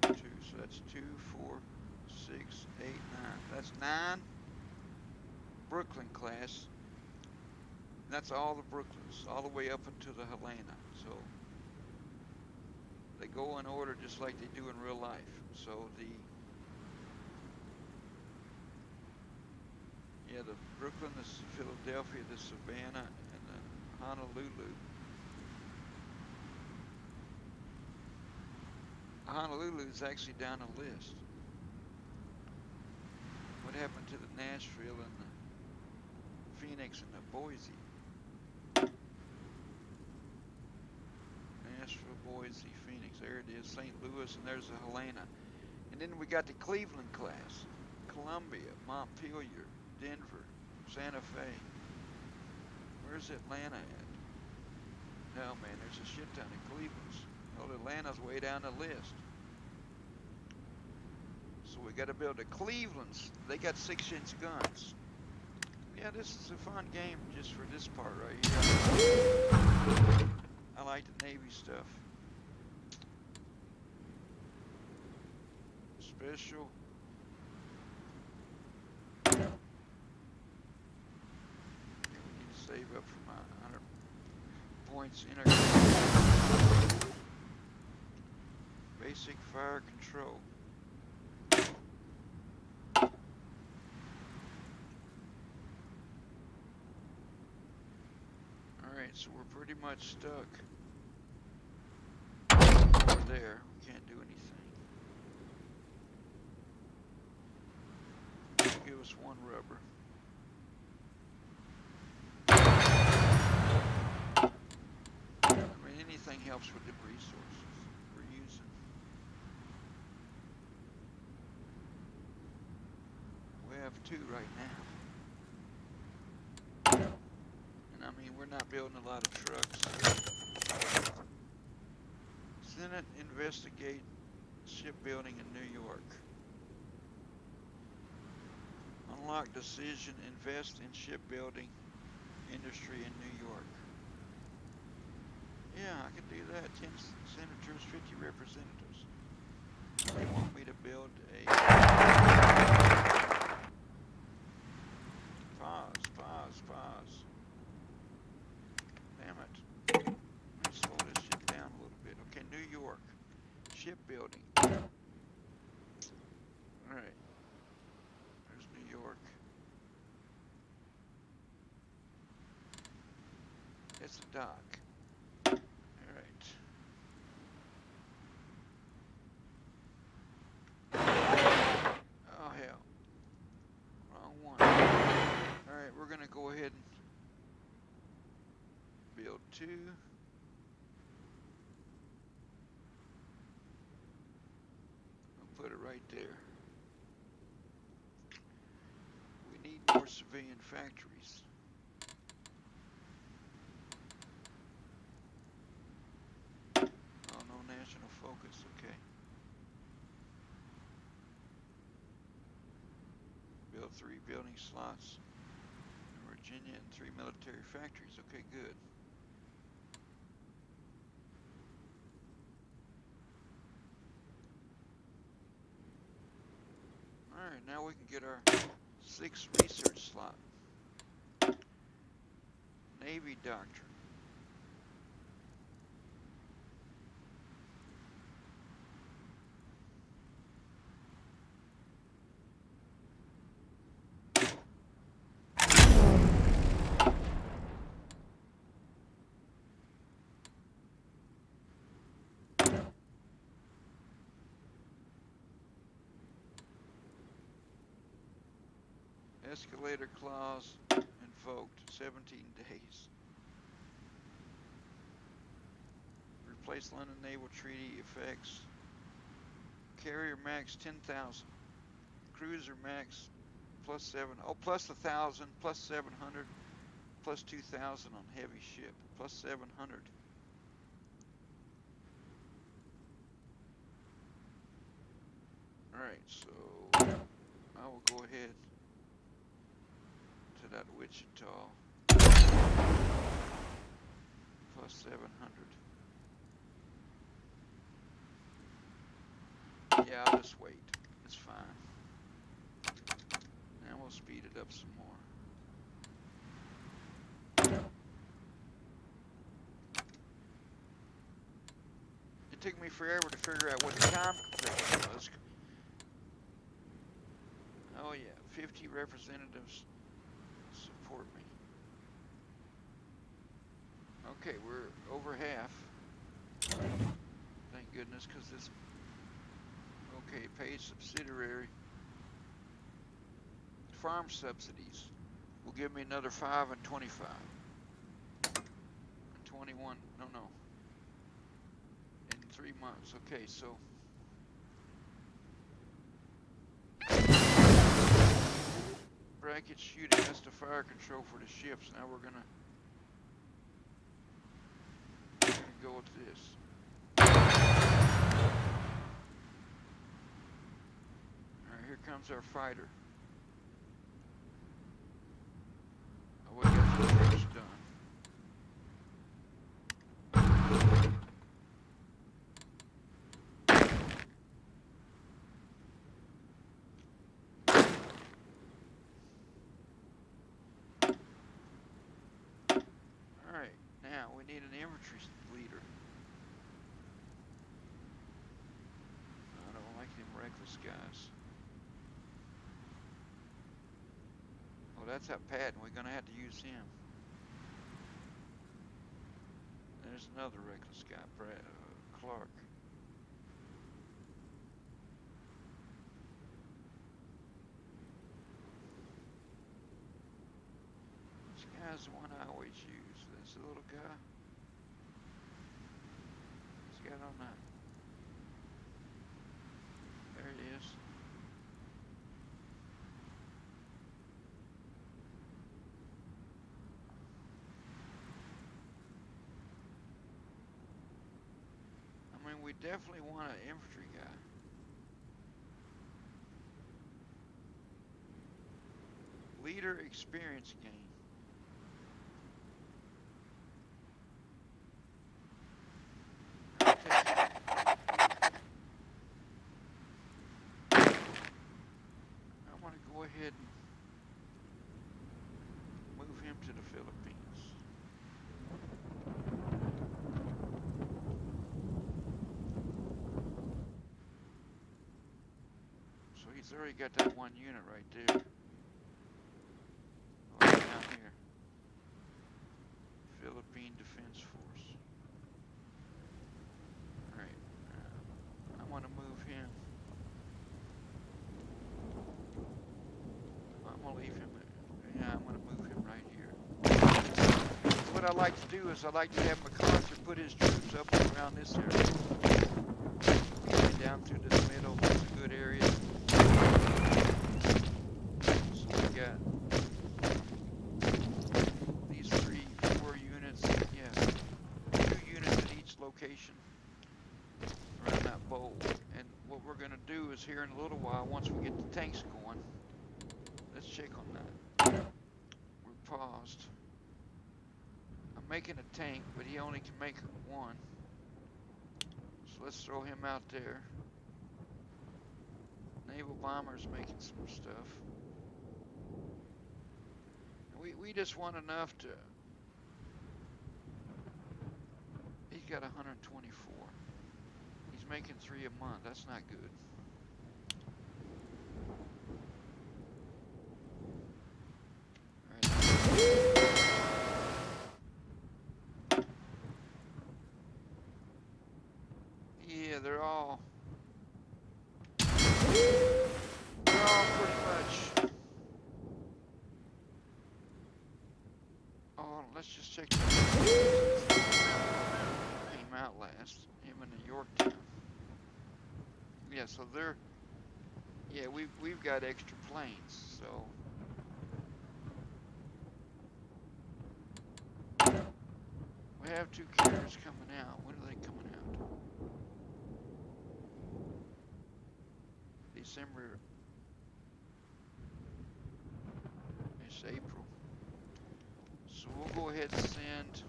2. So that's 2, 4, 6, 8, 9. That's 9 Brooklyn class. And that's all the Brooklyns, all the way up into the Helena. So they go in order just like they do in real life. So the Brooklyn, the Philadelphia, the Savannah, and the Honolulu. Honolulu is actually down the list. What happened to the Nashville and the Phoenix and the Boise? Nashville, Boise, Phoenix. There it is. St. Louis, and there's the Helena. And then we got the Cleveland class. Columbia, Montpelier, Denver, Santa Fe. Where's Atlanta at? No, man, there's a shit ton of Clevelands. Well, Atlanta's way down the list. So we got to build the Clevelands. They got 6-inch guns. Yeah, this is a fun game just for this part right here. I like the Navy stuff. Special. Yeah, we need to save up for my 100 points integrated. Basic fire control. Alright, so we're pretty much stuck over there. We can't do anything. Give us 1 rubber. I mean, anything helps with the resources we're using. We have 2 right now. And I mean, we're not building a lot of trucks. Senate investigate shipbuilding in New York. Unlock decision, invest in shipbuilding industry in New York. Yeah, I could do that. 10 senators, 50 representatives. They want me to build a... Pause. Damn it. Let me slow this shit down a little bit. Okay, New York. Shipbuilding. Alright. There's New York. There's the dock. Alright. Oh hell. Wrong one. Alright, we're gonna go ahead and build 2. I'll put it right there. We need more civilian factories. Oh, no national focus, okay. Build 3 building slots in Virginia and 3 military factories. Okay, good. Alright, now we can get our 6th research slot. Navy doctrine. Escalator clause invoked. 17 days. Replace London Naval Treaty effects. Carrier max 10,000. Cruiser max plus 7. Oh, plus 1,000, plus 700, plus 2,000 on heavy ship. Plus 700. Alright, so I will go ahead to that Wichita. Plus 700. Yeah, I'll just wait. It's fine. Now we'll speed it up some more. It took me forever to figure out what the time compression was. Oh yeah, 50 representatives support me. Okay, we're over half. Thank goodness, because this... Okay, paid subsidiary. Farm subsidies will give me another 5 and 25. And 21, no. In 3 months, okay, so... Bracket shooting, that's the fire control for the ships. Now we're gonna go with this. Alright, here comes our fighter. Oh, we got the first done. Alright, now we need an infantry leader. I don't like them reckless guys. Oh, that's that Patton. We're gonna have to use him. There's another reckless guy, Clark. This guy's the one I always use. That's the little guy. He's got on that. There he is. I mean, we definitely want an infantry guy. Leader experience gain. I'm going to go ahead and move him to the Philippines. So he's already got that one unit right there. Oh, down here. Philippine defense. what I like to do is I like to have MacArthur put his troops up around this area. Down through this middle, it's a good area. So we got these 4 units, yeah, 2 units at each location around that bowl. And what we're going to do is here in a little while, once we get the tanks going, let's check on that. We're paused. I'm making a tank, but he only can make 1. So let's throw him out there. Naval bomber's making some stuff. We just want enough to. He's got 124. He's making 3 a month. That's not good. Yeah, they're all pretty much. Oh, let's just check that. Came out last. Him in Yorktown. Yeah, so they're. Yeah, we've got extra planes, so. We have 2 carriers coming out. When are they coming out? December. It's April. So we'll go ahead and send.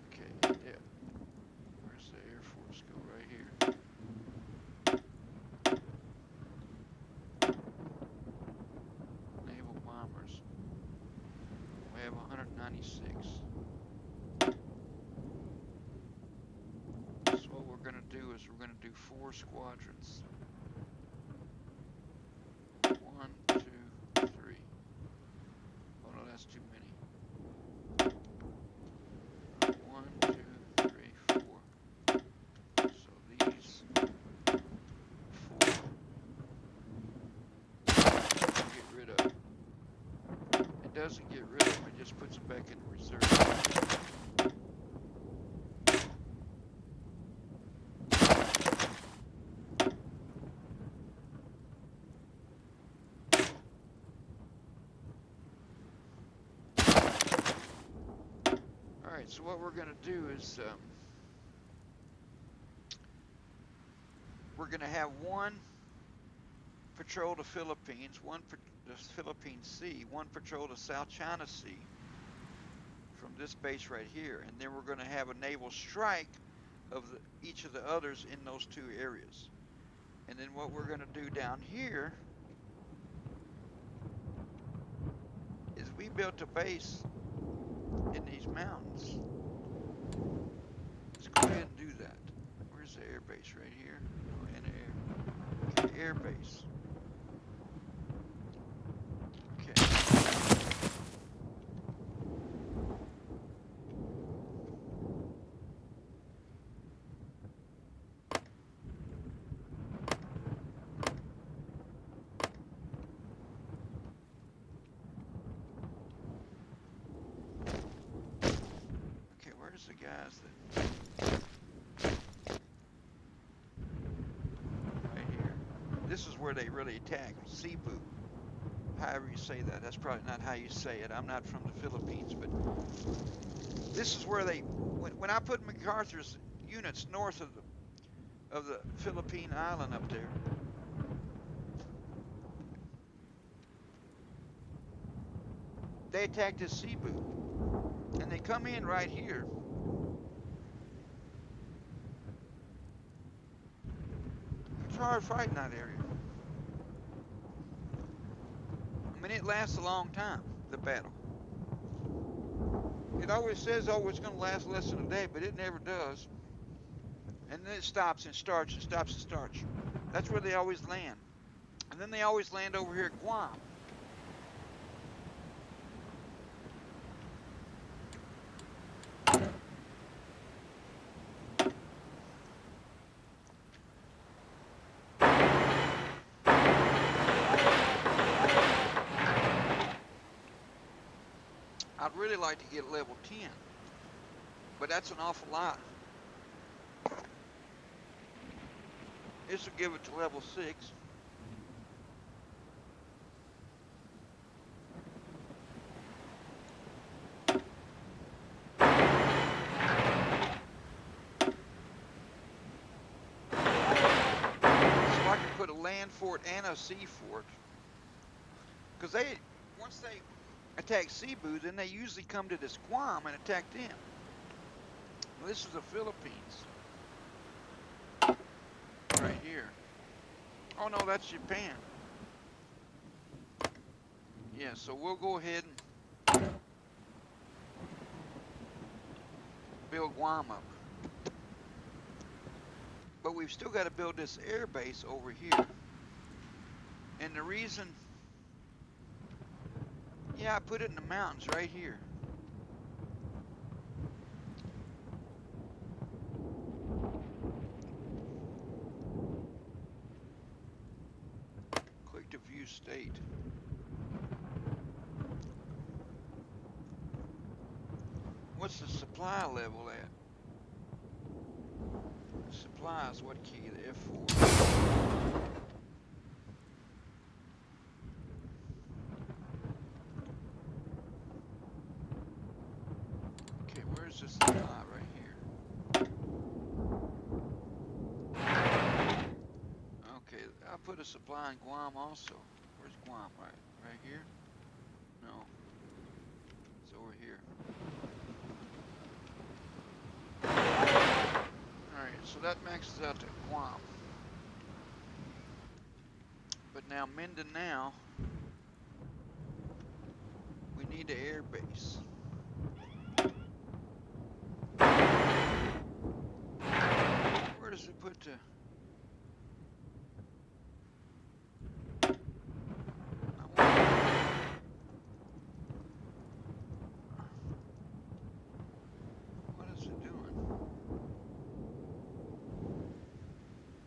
Okay, yeah. Where's the Air Force? Go right here. Naval bombers. We have 196. So what we're going to do is we're going to do 4 squadrons. 1, 2, 3. Oh no, that's too many. 1, 2, 3, 4. So these 4 get rid of. It doesn't get rid of them, it just puts them back in reserve. Alright, so what we're going to do is we're going to have 1 patrol the Philippines, 1 the Philippine Sea, 1 patrol the South China Sea from this base right here, and then we're going to have a naval strike of each of the others in those 2 areas. And then what we're going to do down here is we built a base in these mountains. Let's go ahead and do that. Where's the air base? Right here? Oh, in the air. Okay, air base. Okay. Where's the guys that. Right here. This is where they really attack. Cebu. However you say that. That's probably not how you say it. I'm not from the Philippines, but this is where they. When I put MacArthur's units north of the Philippine island up there. They attacked this Cebu. And they come in right here. It's a hard fight in that area. I mean, it lasts a long time, the battle. It always says, oh, it's going to last less than a day, but it never does. And then it stops and starts and stops and starts. That's where they always land. And then they always land over here at Guam. I'd really like to get level 10, but that's an awful lot. This will give it to level 6. So I can put a land fort and a sea fort. Because once they attack Cebu, then they usually come to this Guam and attack them. Well, this is the Philippines. Right here. Oh no, that's Japan. Yeah, so we'll go ahead and build Guam up. But we've still got to build this air base over here. And the reason, yeah, I put it in the mountains right here. Click to view state. What's the supply level at? Supplies, what key? The F4. Okay, where's the supply? Right here. Okay, I'll put a supply in Guam also. Where's Guam? Right here? No. It's over here. Alright, so that maxes out to Guam. But now Mindanao, we need an air base. Where does it put the... What is it doing?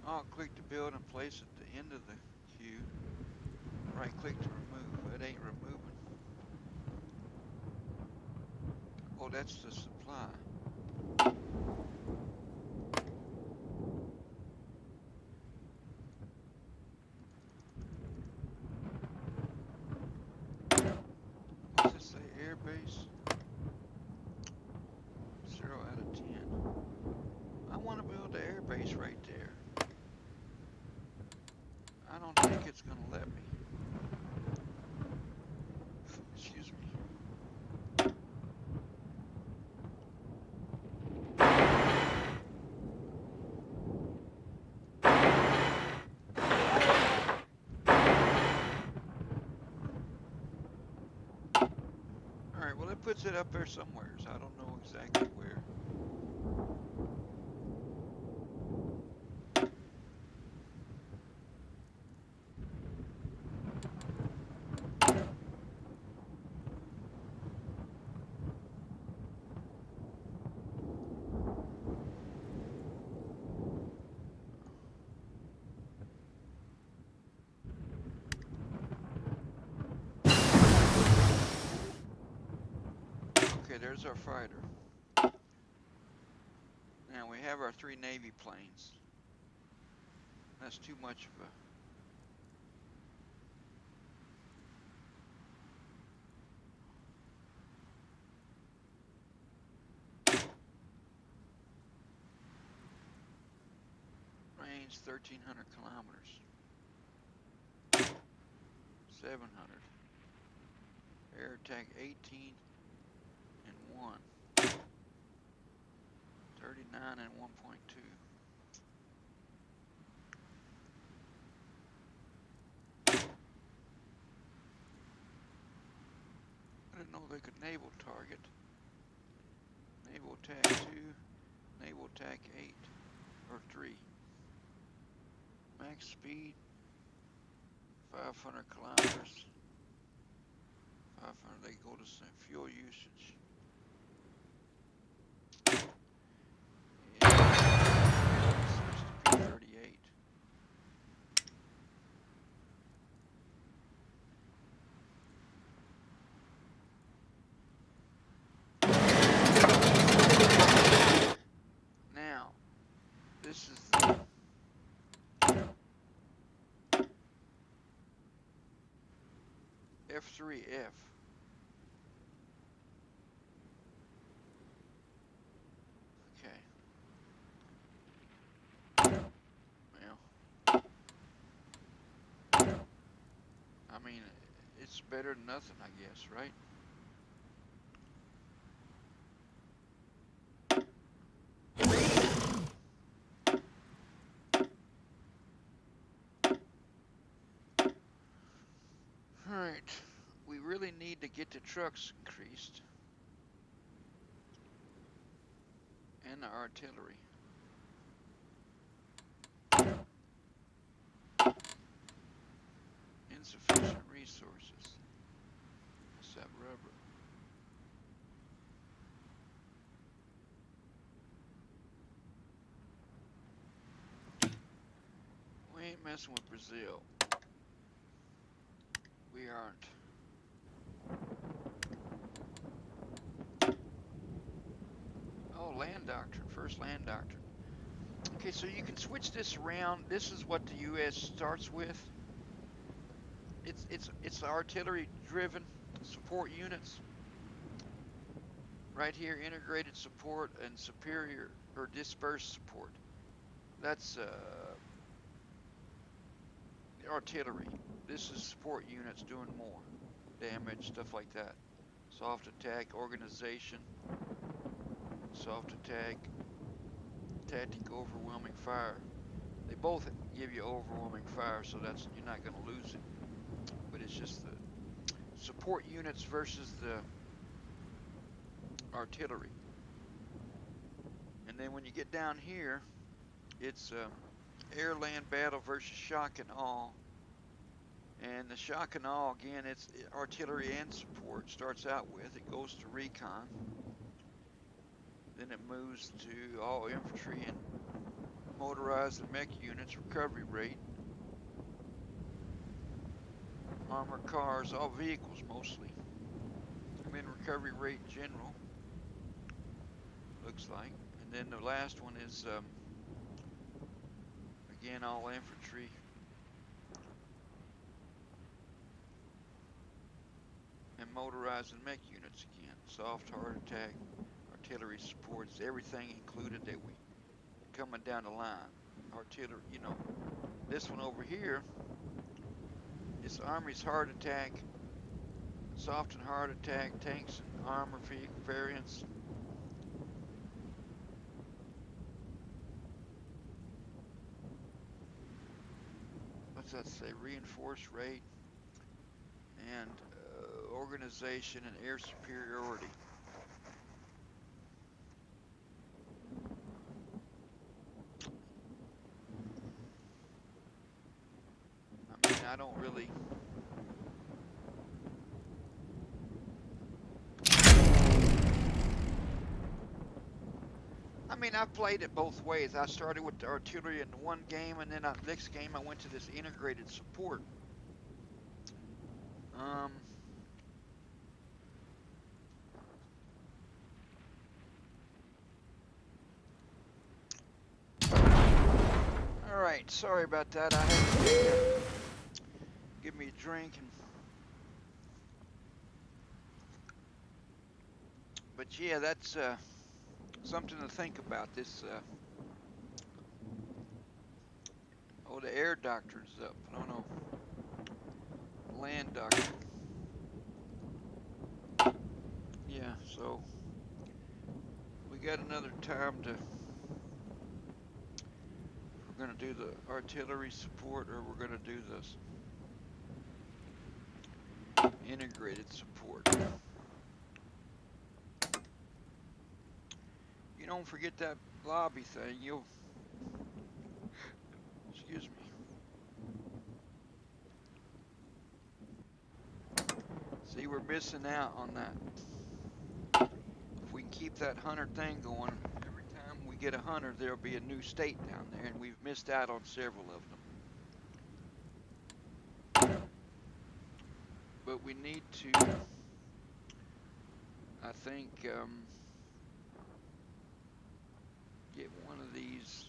I'll click to build and place at the end of the queue. Right click to remove. It ain't removing. Oh, that's the supply. What's this say? Air base? 0 out of 10. I want to build the air base right there. I don't think it's going to let me. Excuse me. Alright, well it puts it up there somewhere. So I don't know exactly where. Okay, there's our fighter. Now we have our 3 Navy planes. That's too much of a... Range 1,300 kilometers. 700. Air attack 18 and 1. 39 and 1.2. I didn't know they could naval target. Naval attack 2, naval attack 8, or 3. Max speed 500 kilometers. 500, they go to some fuel usage. Yeah, switch to P38. F3F. Okay. Well, I mean, it's better than nothing, I guess, right? All right. We really need to get the trucks increased and the artillery. Insufficient resources. What's that rubber? We ain't messing with Brazil. We aren't. Oh, land doctrine. First land doctrine. Okay, so you can switch this around. This is what the U.S. starts with. It's artillery-driven support units. Right here, integrated support and superior or dispersed support. That's artillery. This is support units doing more damage, stuff like that. Soft attack, organization, soft attack, tactic, overwhelming fire. They both give you overwhelming fire, so that's you're not going to lose it. But it's just the support units versus the artillery. And then when you get down here, it's air-land battle versus shock and awe. And the shock and awe, again, it's artillery and support. Starts out with, it goes to recon. Then it moves to all infantry and motorized and mech units, recovery rate. Armored cars, all vehicles mostly. I mean, recovery rate in general, looks like. And then the last one is, again, all infantry. And motorized and mech units again. Soft, hard attack, artillery supports, everything included that we coming down the line. Artillery, you know, this one over here is armies hard attack, soft and hard attack, tanks and armor variants. What's that say? Reinforced rate and organization and air superiority. I mean, I don't really. I mean, I've played it both ways. I started with the artillery in one game, and then next game I went to this integrated support. All right, sorry about that. I had to give me a drink, but yeah, that's something to think about. This. Oh, the air doctrine's up. No. Land doctrine. Yeah, so we got another time to. We're going to do the artillery support, or we're going to do this integrated support. You don't forget that lobby thing, you'll. Excuse me. See, we're missing out on that. If we can keep that hunter thing going, every time we get a hunter, there'll be a new state down there, and we've missed out on several of them. But we need to, I think, get one of these.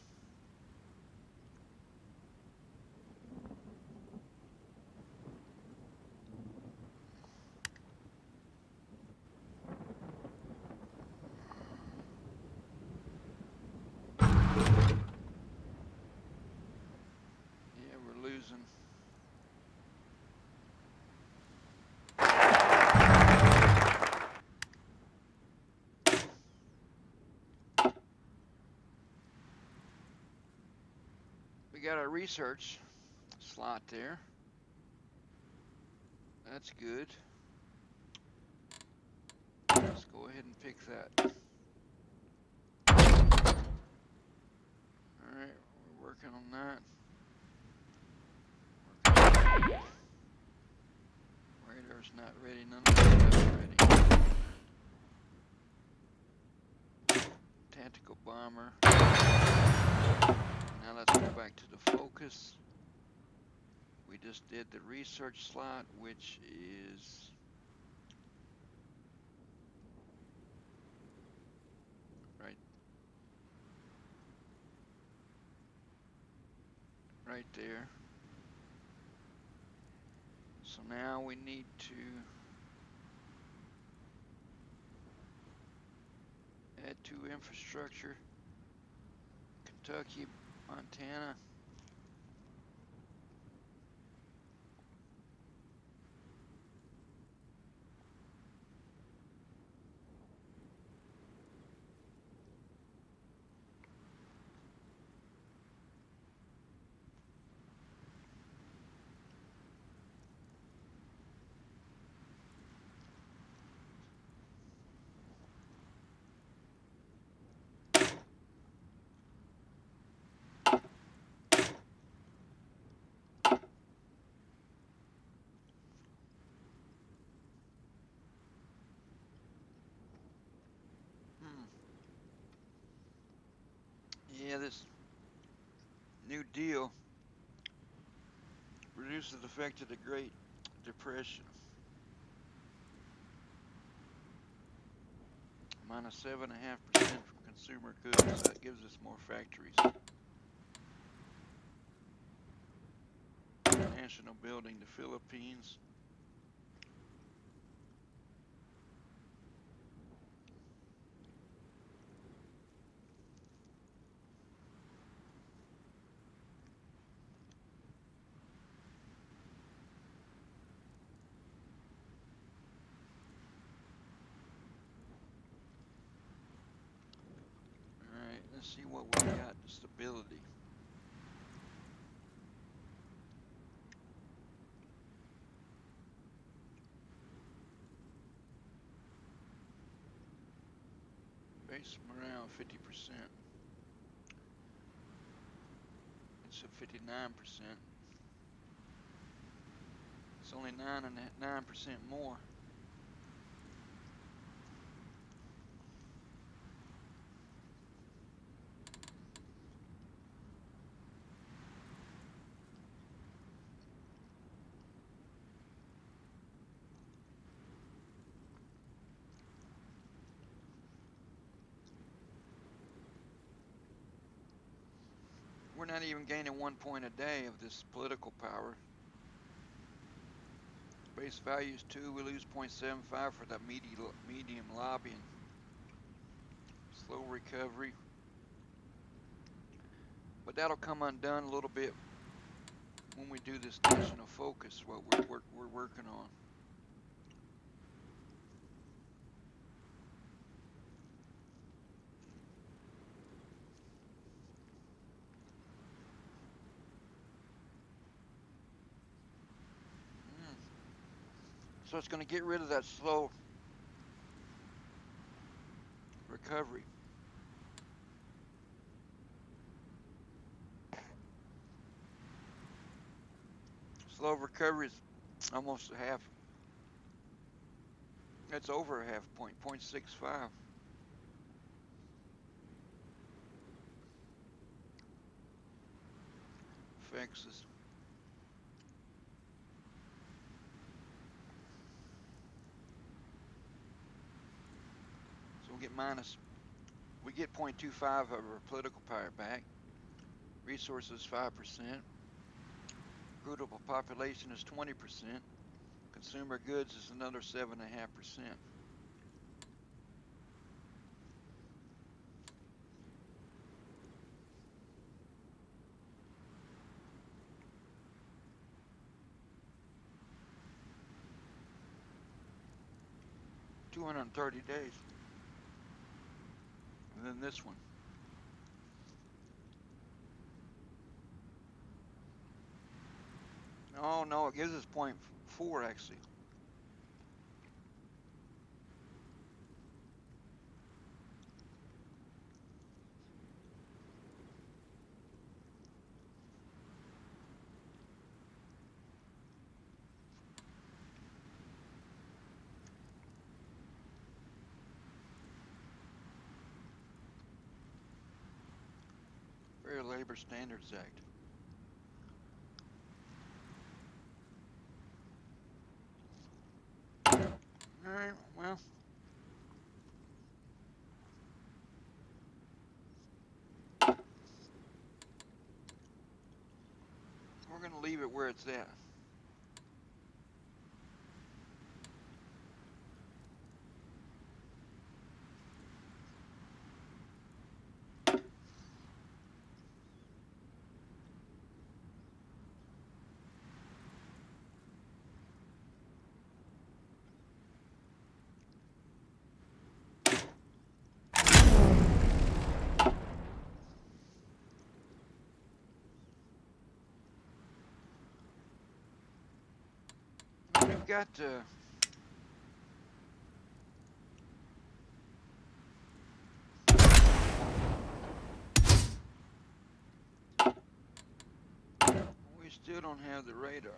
got our research slot there. That's good. Let's go ahead and pick that. Alright, we're working on that. Radar's not ready, none of that stuff's ready. Tactical bomber. Now let's go back to the focus. We just did the research slot, which is right there. So now we need to add to infrastructure. Kentucky, Montana. Yeah, this New Deal reduces the effect of the Great Depression. Minus 7.5% from consumer goods. That gives us more factories. National building, the Philippines. Alright, let's see what we got. Stability. Base morale 50%. It's at 59%. It's only 9% more. We're not even gaining 1 point a day of this political power. Base value is 2. We lose 0.75 for that medium lobbying. Slow recovery. But that'll come undone a little bit when we do this national focus, what we're working on. So it's going to get rid of that slow recovery. Slow recovery is almost a half. That's over a half point, 0.65. Affects us. So we get 0.25 of our political power back. Resources 5%. Fruitable population is 20%. Consumer goods is another 7.5%. $230 days. And then this one. Oh no, it gives us 0.4 actually. Fair Labor Standards Act. Alright, well, we're going to leave it where it's at. We've got we still don't have the radar.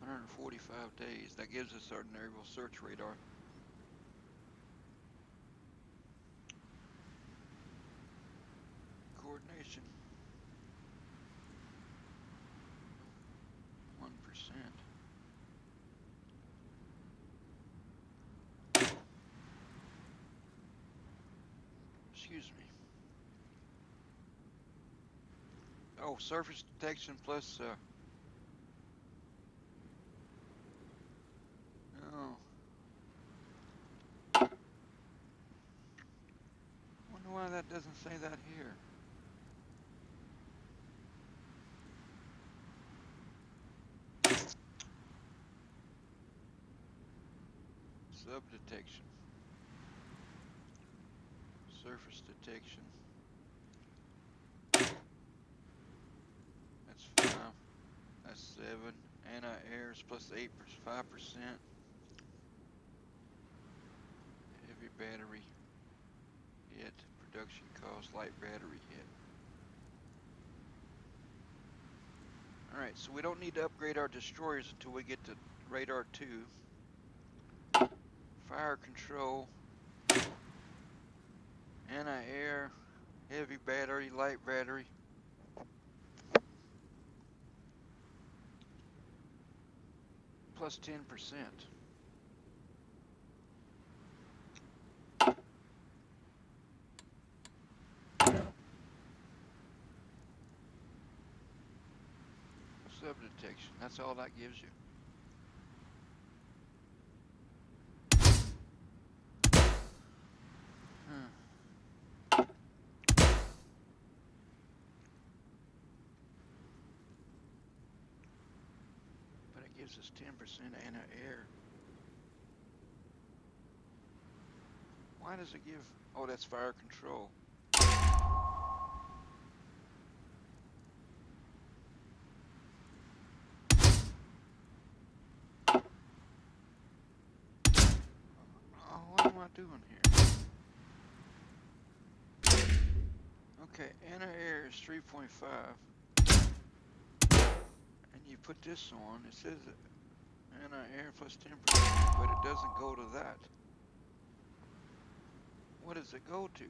$145 days. That gives us our naval search radar. Coordination. 1%. Excuse me. Oh, surface detection plus oh. Wonder why that doesn't say that here. Sub detection. Surface detection. That's 5. That's 7. Anti-airs plus 8, 5%. Heavy battery hit. Production cost. Light battery hit. Alright, so we don't need to upgrade our destroyers until we get to radar 2. Fire control. Anti-air. Heavy battery. Light battery. Plus 10%. Sub detection. That's all that gives you. But it gives us 10% anti-air. Why does it give? Oh, that's fire control. Oh, what am I doing here? Okay, anti-air is 3.5. And you put this on, it says anti-air plus 10%, but it doesn't go to that. What does it go to?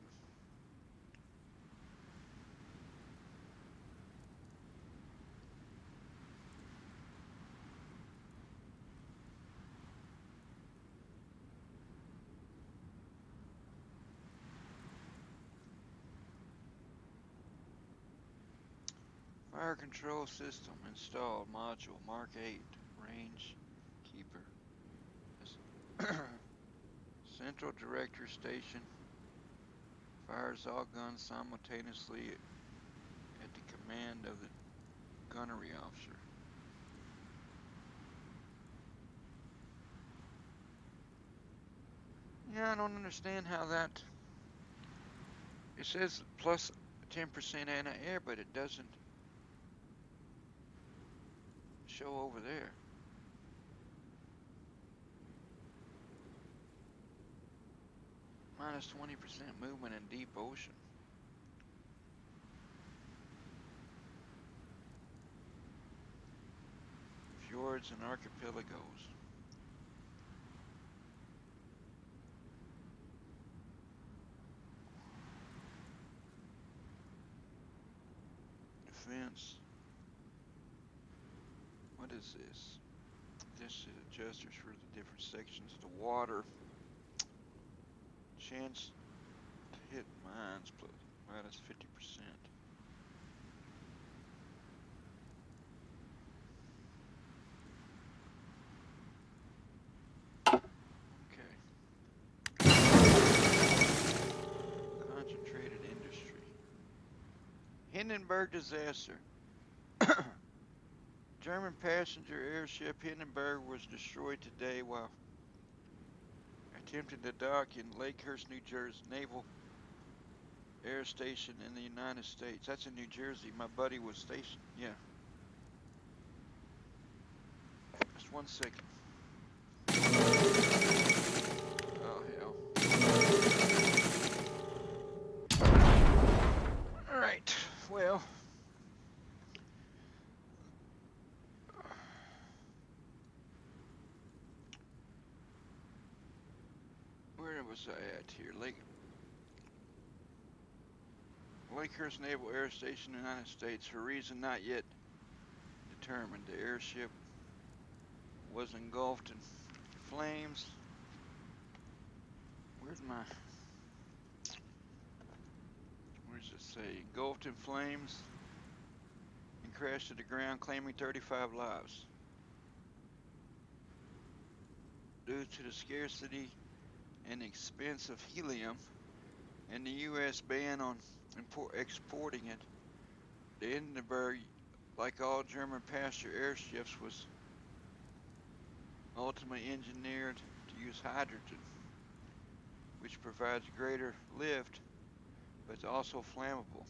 Fire control system installed. Module Mark 8. Range keeper. Central director station. Fires all guns simultaneously at the command of the gunnery officer. Yeah, I don't understand how that. It says plus 10% anti-air, but it doesn't show over there. Minus 20% movement in deep ocean. Fjords and archipelagos. Defense. What is this? This is adjusters for the different sections of the water. Chance to hit mines plus minus 50%. Okay. Concentrated industry. Hindenburg disaster. German passenger airship Hindenburg was destroyed today while attempting to dock in Lakehurst, New Jersey Naval Air Station in the United States. That's in New Jersey. My buddy was stationed. Yeah. Just 1 second. Oh, hell. All right. Well. Where was I at here? Lakehurst Naval Air Station, United States. For a reason not yet determined, the airship was engulfed in flames. Where's my... What does it say? Engulfed in flames and crashed to the ground, claiming 35 lives. Due to the scarcity and expense of helium and the U.S. ban on exporting it, the Hindenburg, like all German passenger airships, was ultimately engineered to use hydrogen, which provides greater lift, but it's also flammable.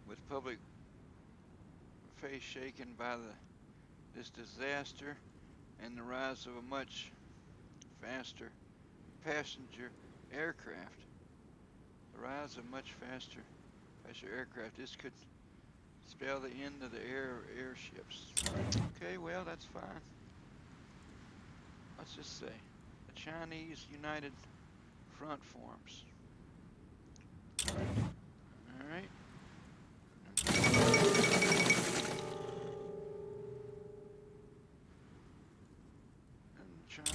With public faith shaken by this disaster and the rise of a much faster passenger aircraft, this could spell the end of the airships. Okay, well, that's fine. Let's just say the Chinese United Front forms. All right. And China.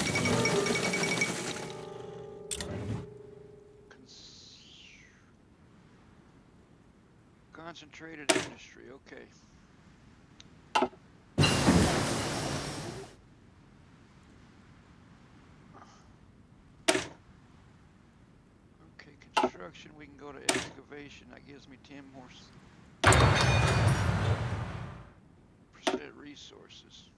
Concentrated industry, okay. Okay, construction, we can go to excavation. That gives me 10 more percent resources.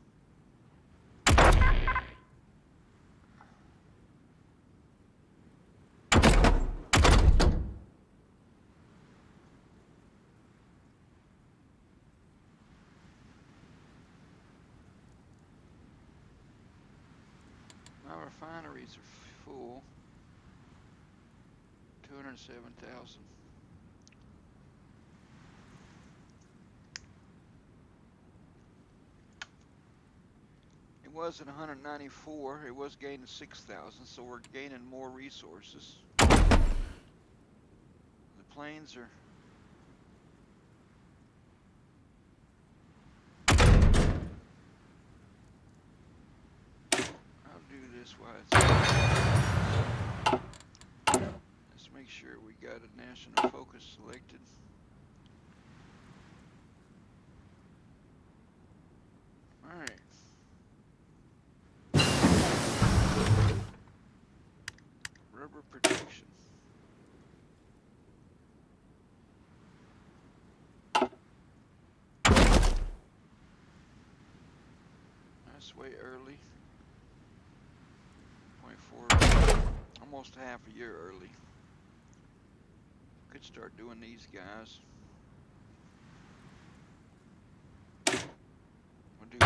My refineries are full. 207,000. It was at 194. It was gaining 6,000, so we're gaining more resources. The planes are... I'll do this while it's... Let's make sure we got a national focus selected. All right. Rubber protection. That's way early. almost half a year early. Could start doing these guys. We'll do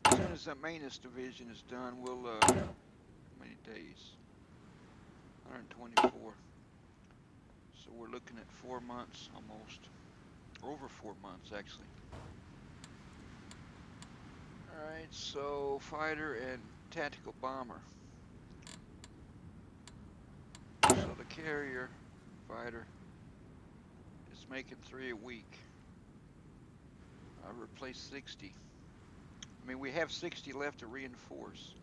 as soon as that maintenance division is done, we'll how many days? 124. So we're looking at 4 months almost. Over 4 months actually. Alright, so fighter and tactical bomber. So the carrier fighter is making 3 a week. I replaced 60. I mean, we have 60 left to reinforce.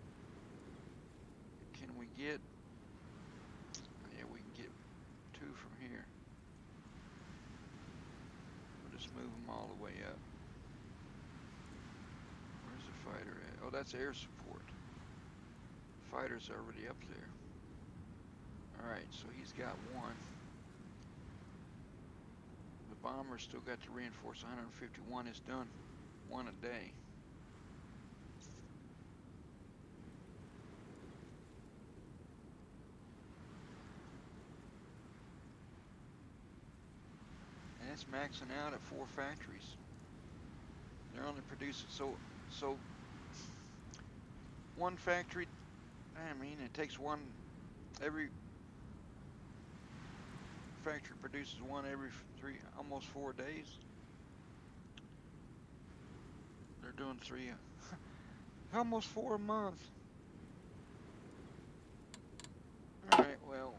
Can we get, yeah, we can get 2 from here. We'll just move them all the way up. Where's the fighter at? Oh, that's air support. Fighter's already up there. Alright, so he's got 1. The bomber's still got to reinforce 151. It's done 1 a day. And it's maxing out at 4 factories. They're only producing so 1 factory. I mean, it takes every factory produces 1 every 3, almost 4 days. They're doing 3, almost 4 a month. All right, well,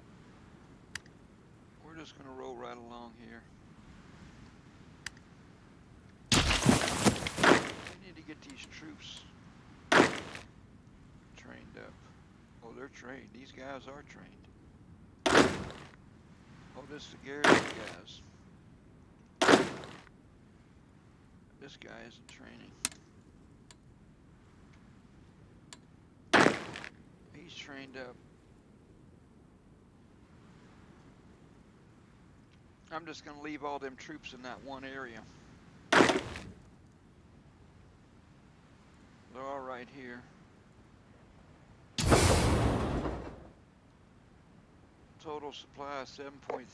we're just gonna roll right along here. We need to get these troops trained up. Oh, they're trained. These guys are trained. Oh, this is the garrison guys. This guy isn't training. He's trained up. I'm just gonna leave all them troops in that one area. They're all right here. Total supply 7.3.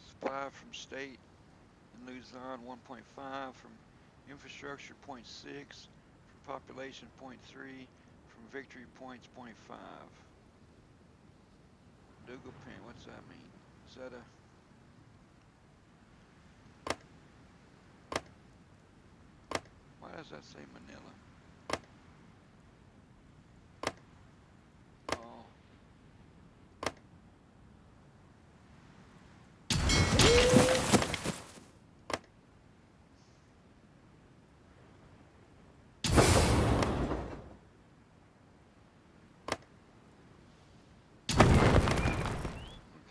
Supply from state and Luzon 1.5. From infrastructure 0.6. From population 0.3. From victory points 0.5. Dougal pin, what's that mean? Is that a... Why does that say Manila? Oh.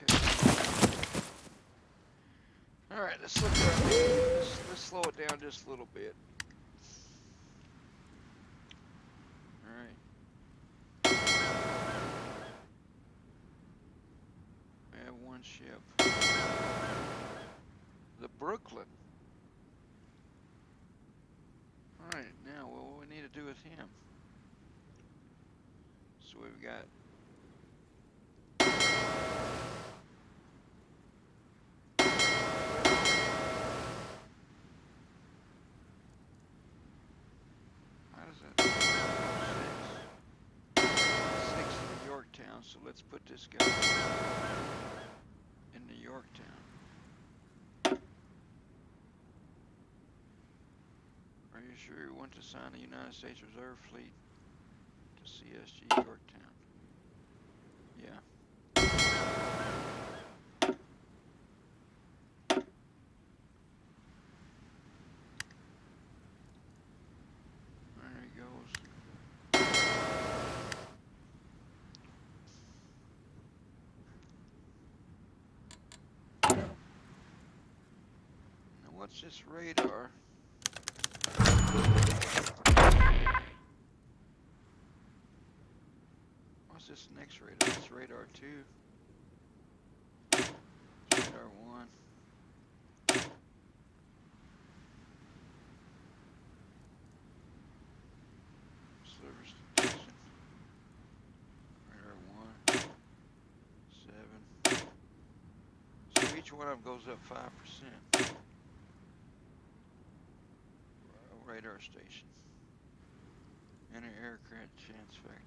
Okay. All right, let's look at let's slow it down just a little bit. All right. I have 1 ship. The Brooklyn. All right, now what we need to do with him? So we've got how does that 6 in Yorktown, so let's put this guy in the Yorktown. Are you sure you want to sign the United States Reserve Fleet to CSG Yorktown? Yeah. There he goes. Now what's this radar? What's this next radar? It's radar 2. It's radar 1. each one of them goes up 5%. Radar station. Enter aircraft chance factor.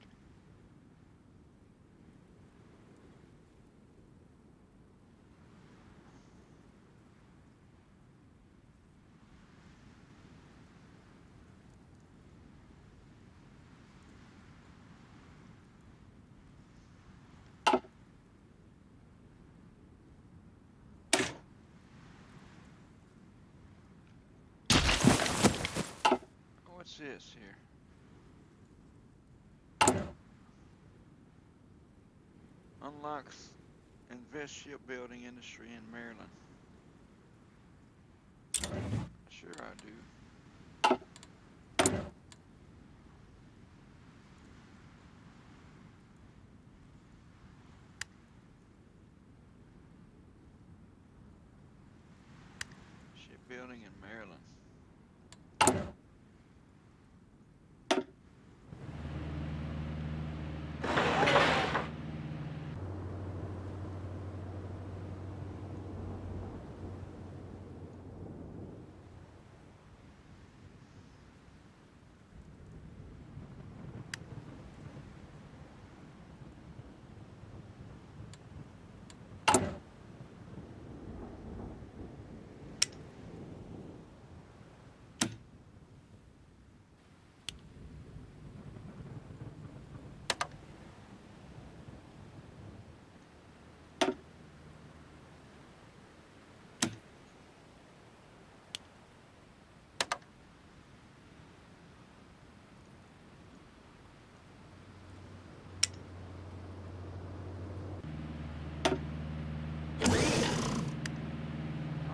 What's this here? Unlocks invest shipbuilding industry in Maryland. Sure I do. Shipbuilding in Maryland.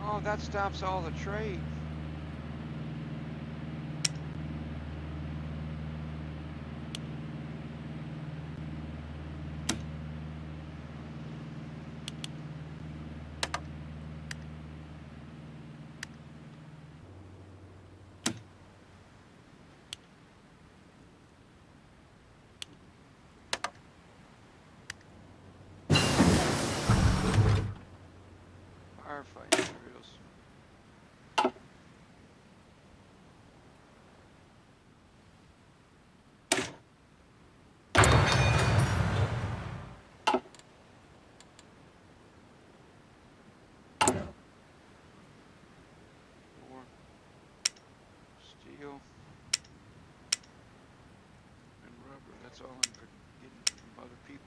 Oh, that stops all the trade. Firefighting drills. Steel and rubber. That's all I'm getting from other people.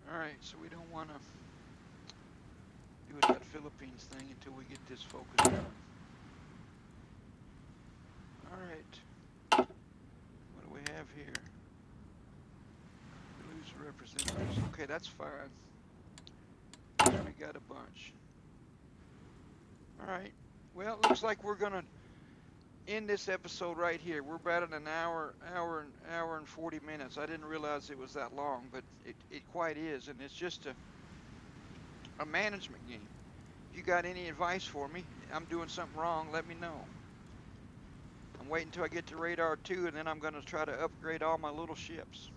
Alright, so we don't want to do that Philippines thing until we get this focused on. Alright. What do we have here? We lose representatives. Okay, that's fine. We got a bunch. Alright. Well, it looks like we're going to end this episode right here. We're about at an hour and 40 minutes. I didn't realize it was that long, but it quite is, and it's just a management game. If you got any advice for me, I'm doing something wrong, let me know. I'm waiting until I get to radar 2, and then I'm going to try to upgrade all my little ships.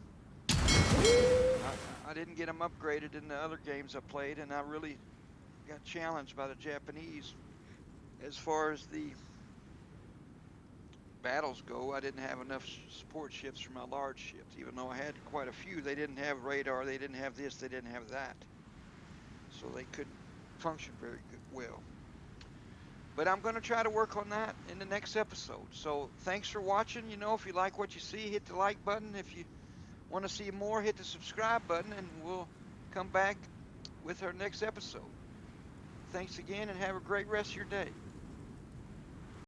I didn't get them upgraded in the other games I played, and I really got challenged by the Japanese. As far as the battles go, I didn't have enough support ships for my large ships. Even though I had quite a few, they didn't have radar, they didn't have this, they didn't have that. So they couldn't function very well. But I'm going to try to work on that in the next episode. So thanks for watching. If you like what you see, hit the like button. If you want to see more, hit the subscribe button, and we'll come back with our next episode. Thanks again, and have a great rest of your day.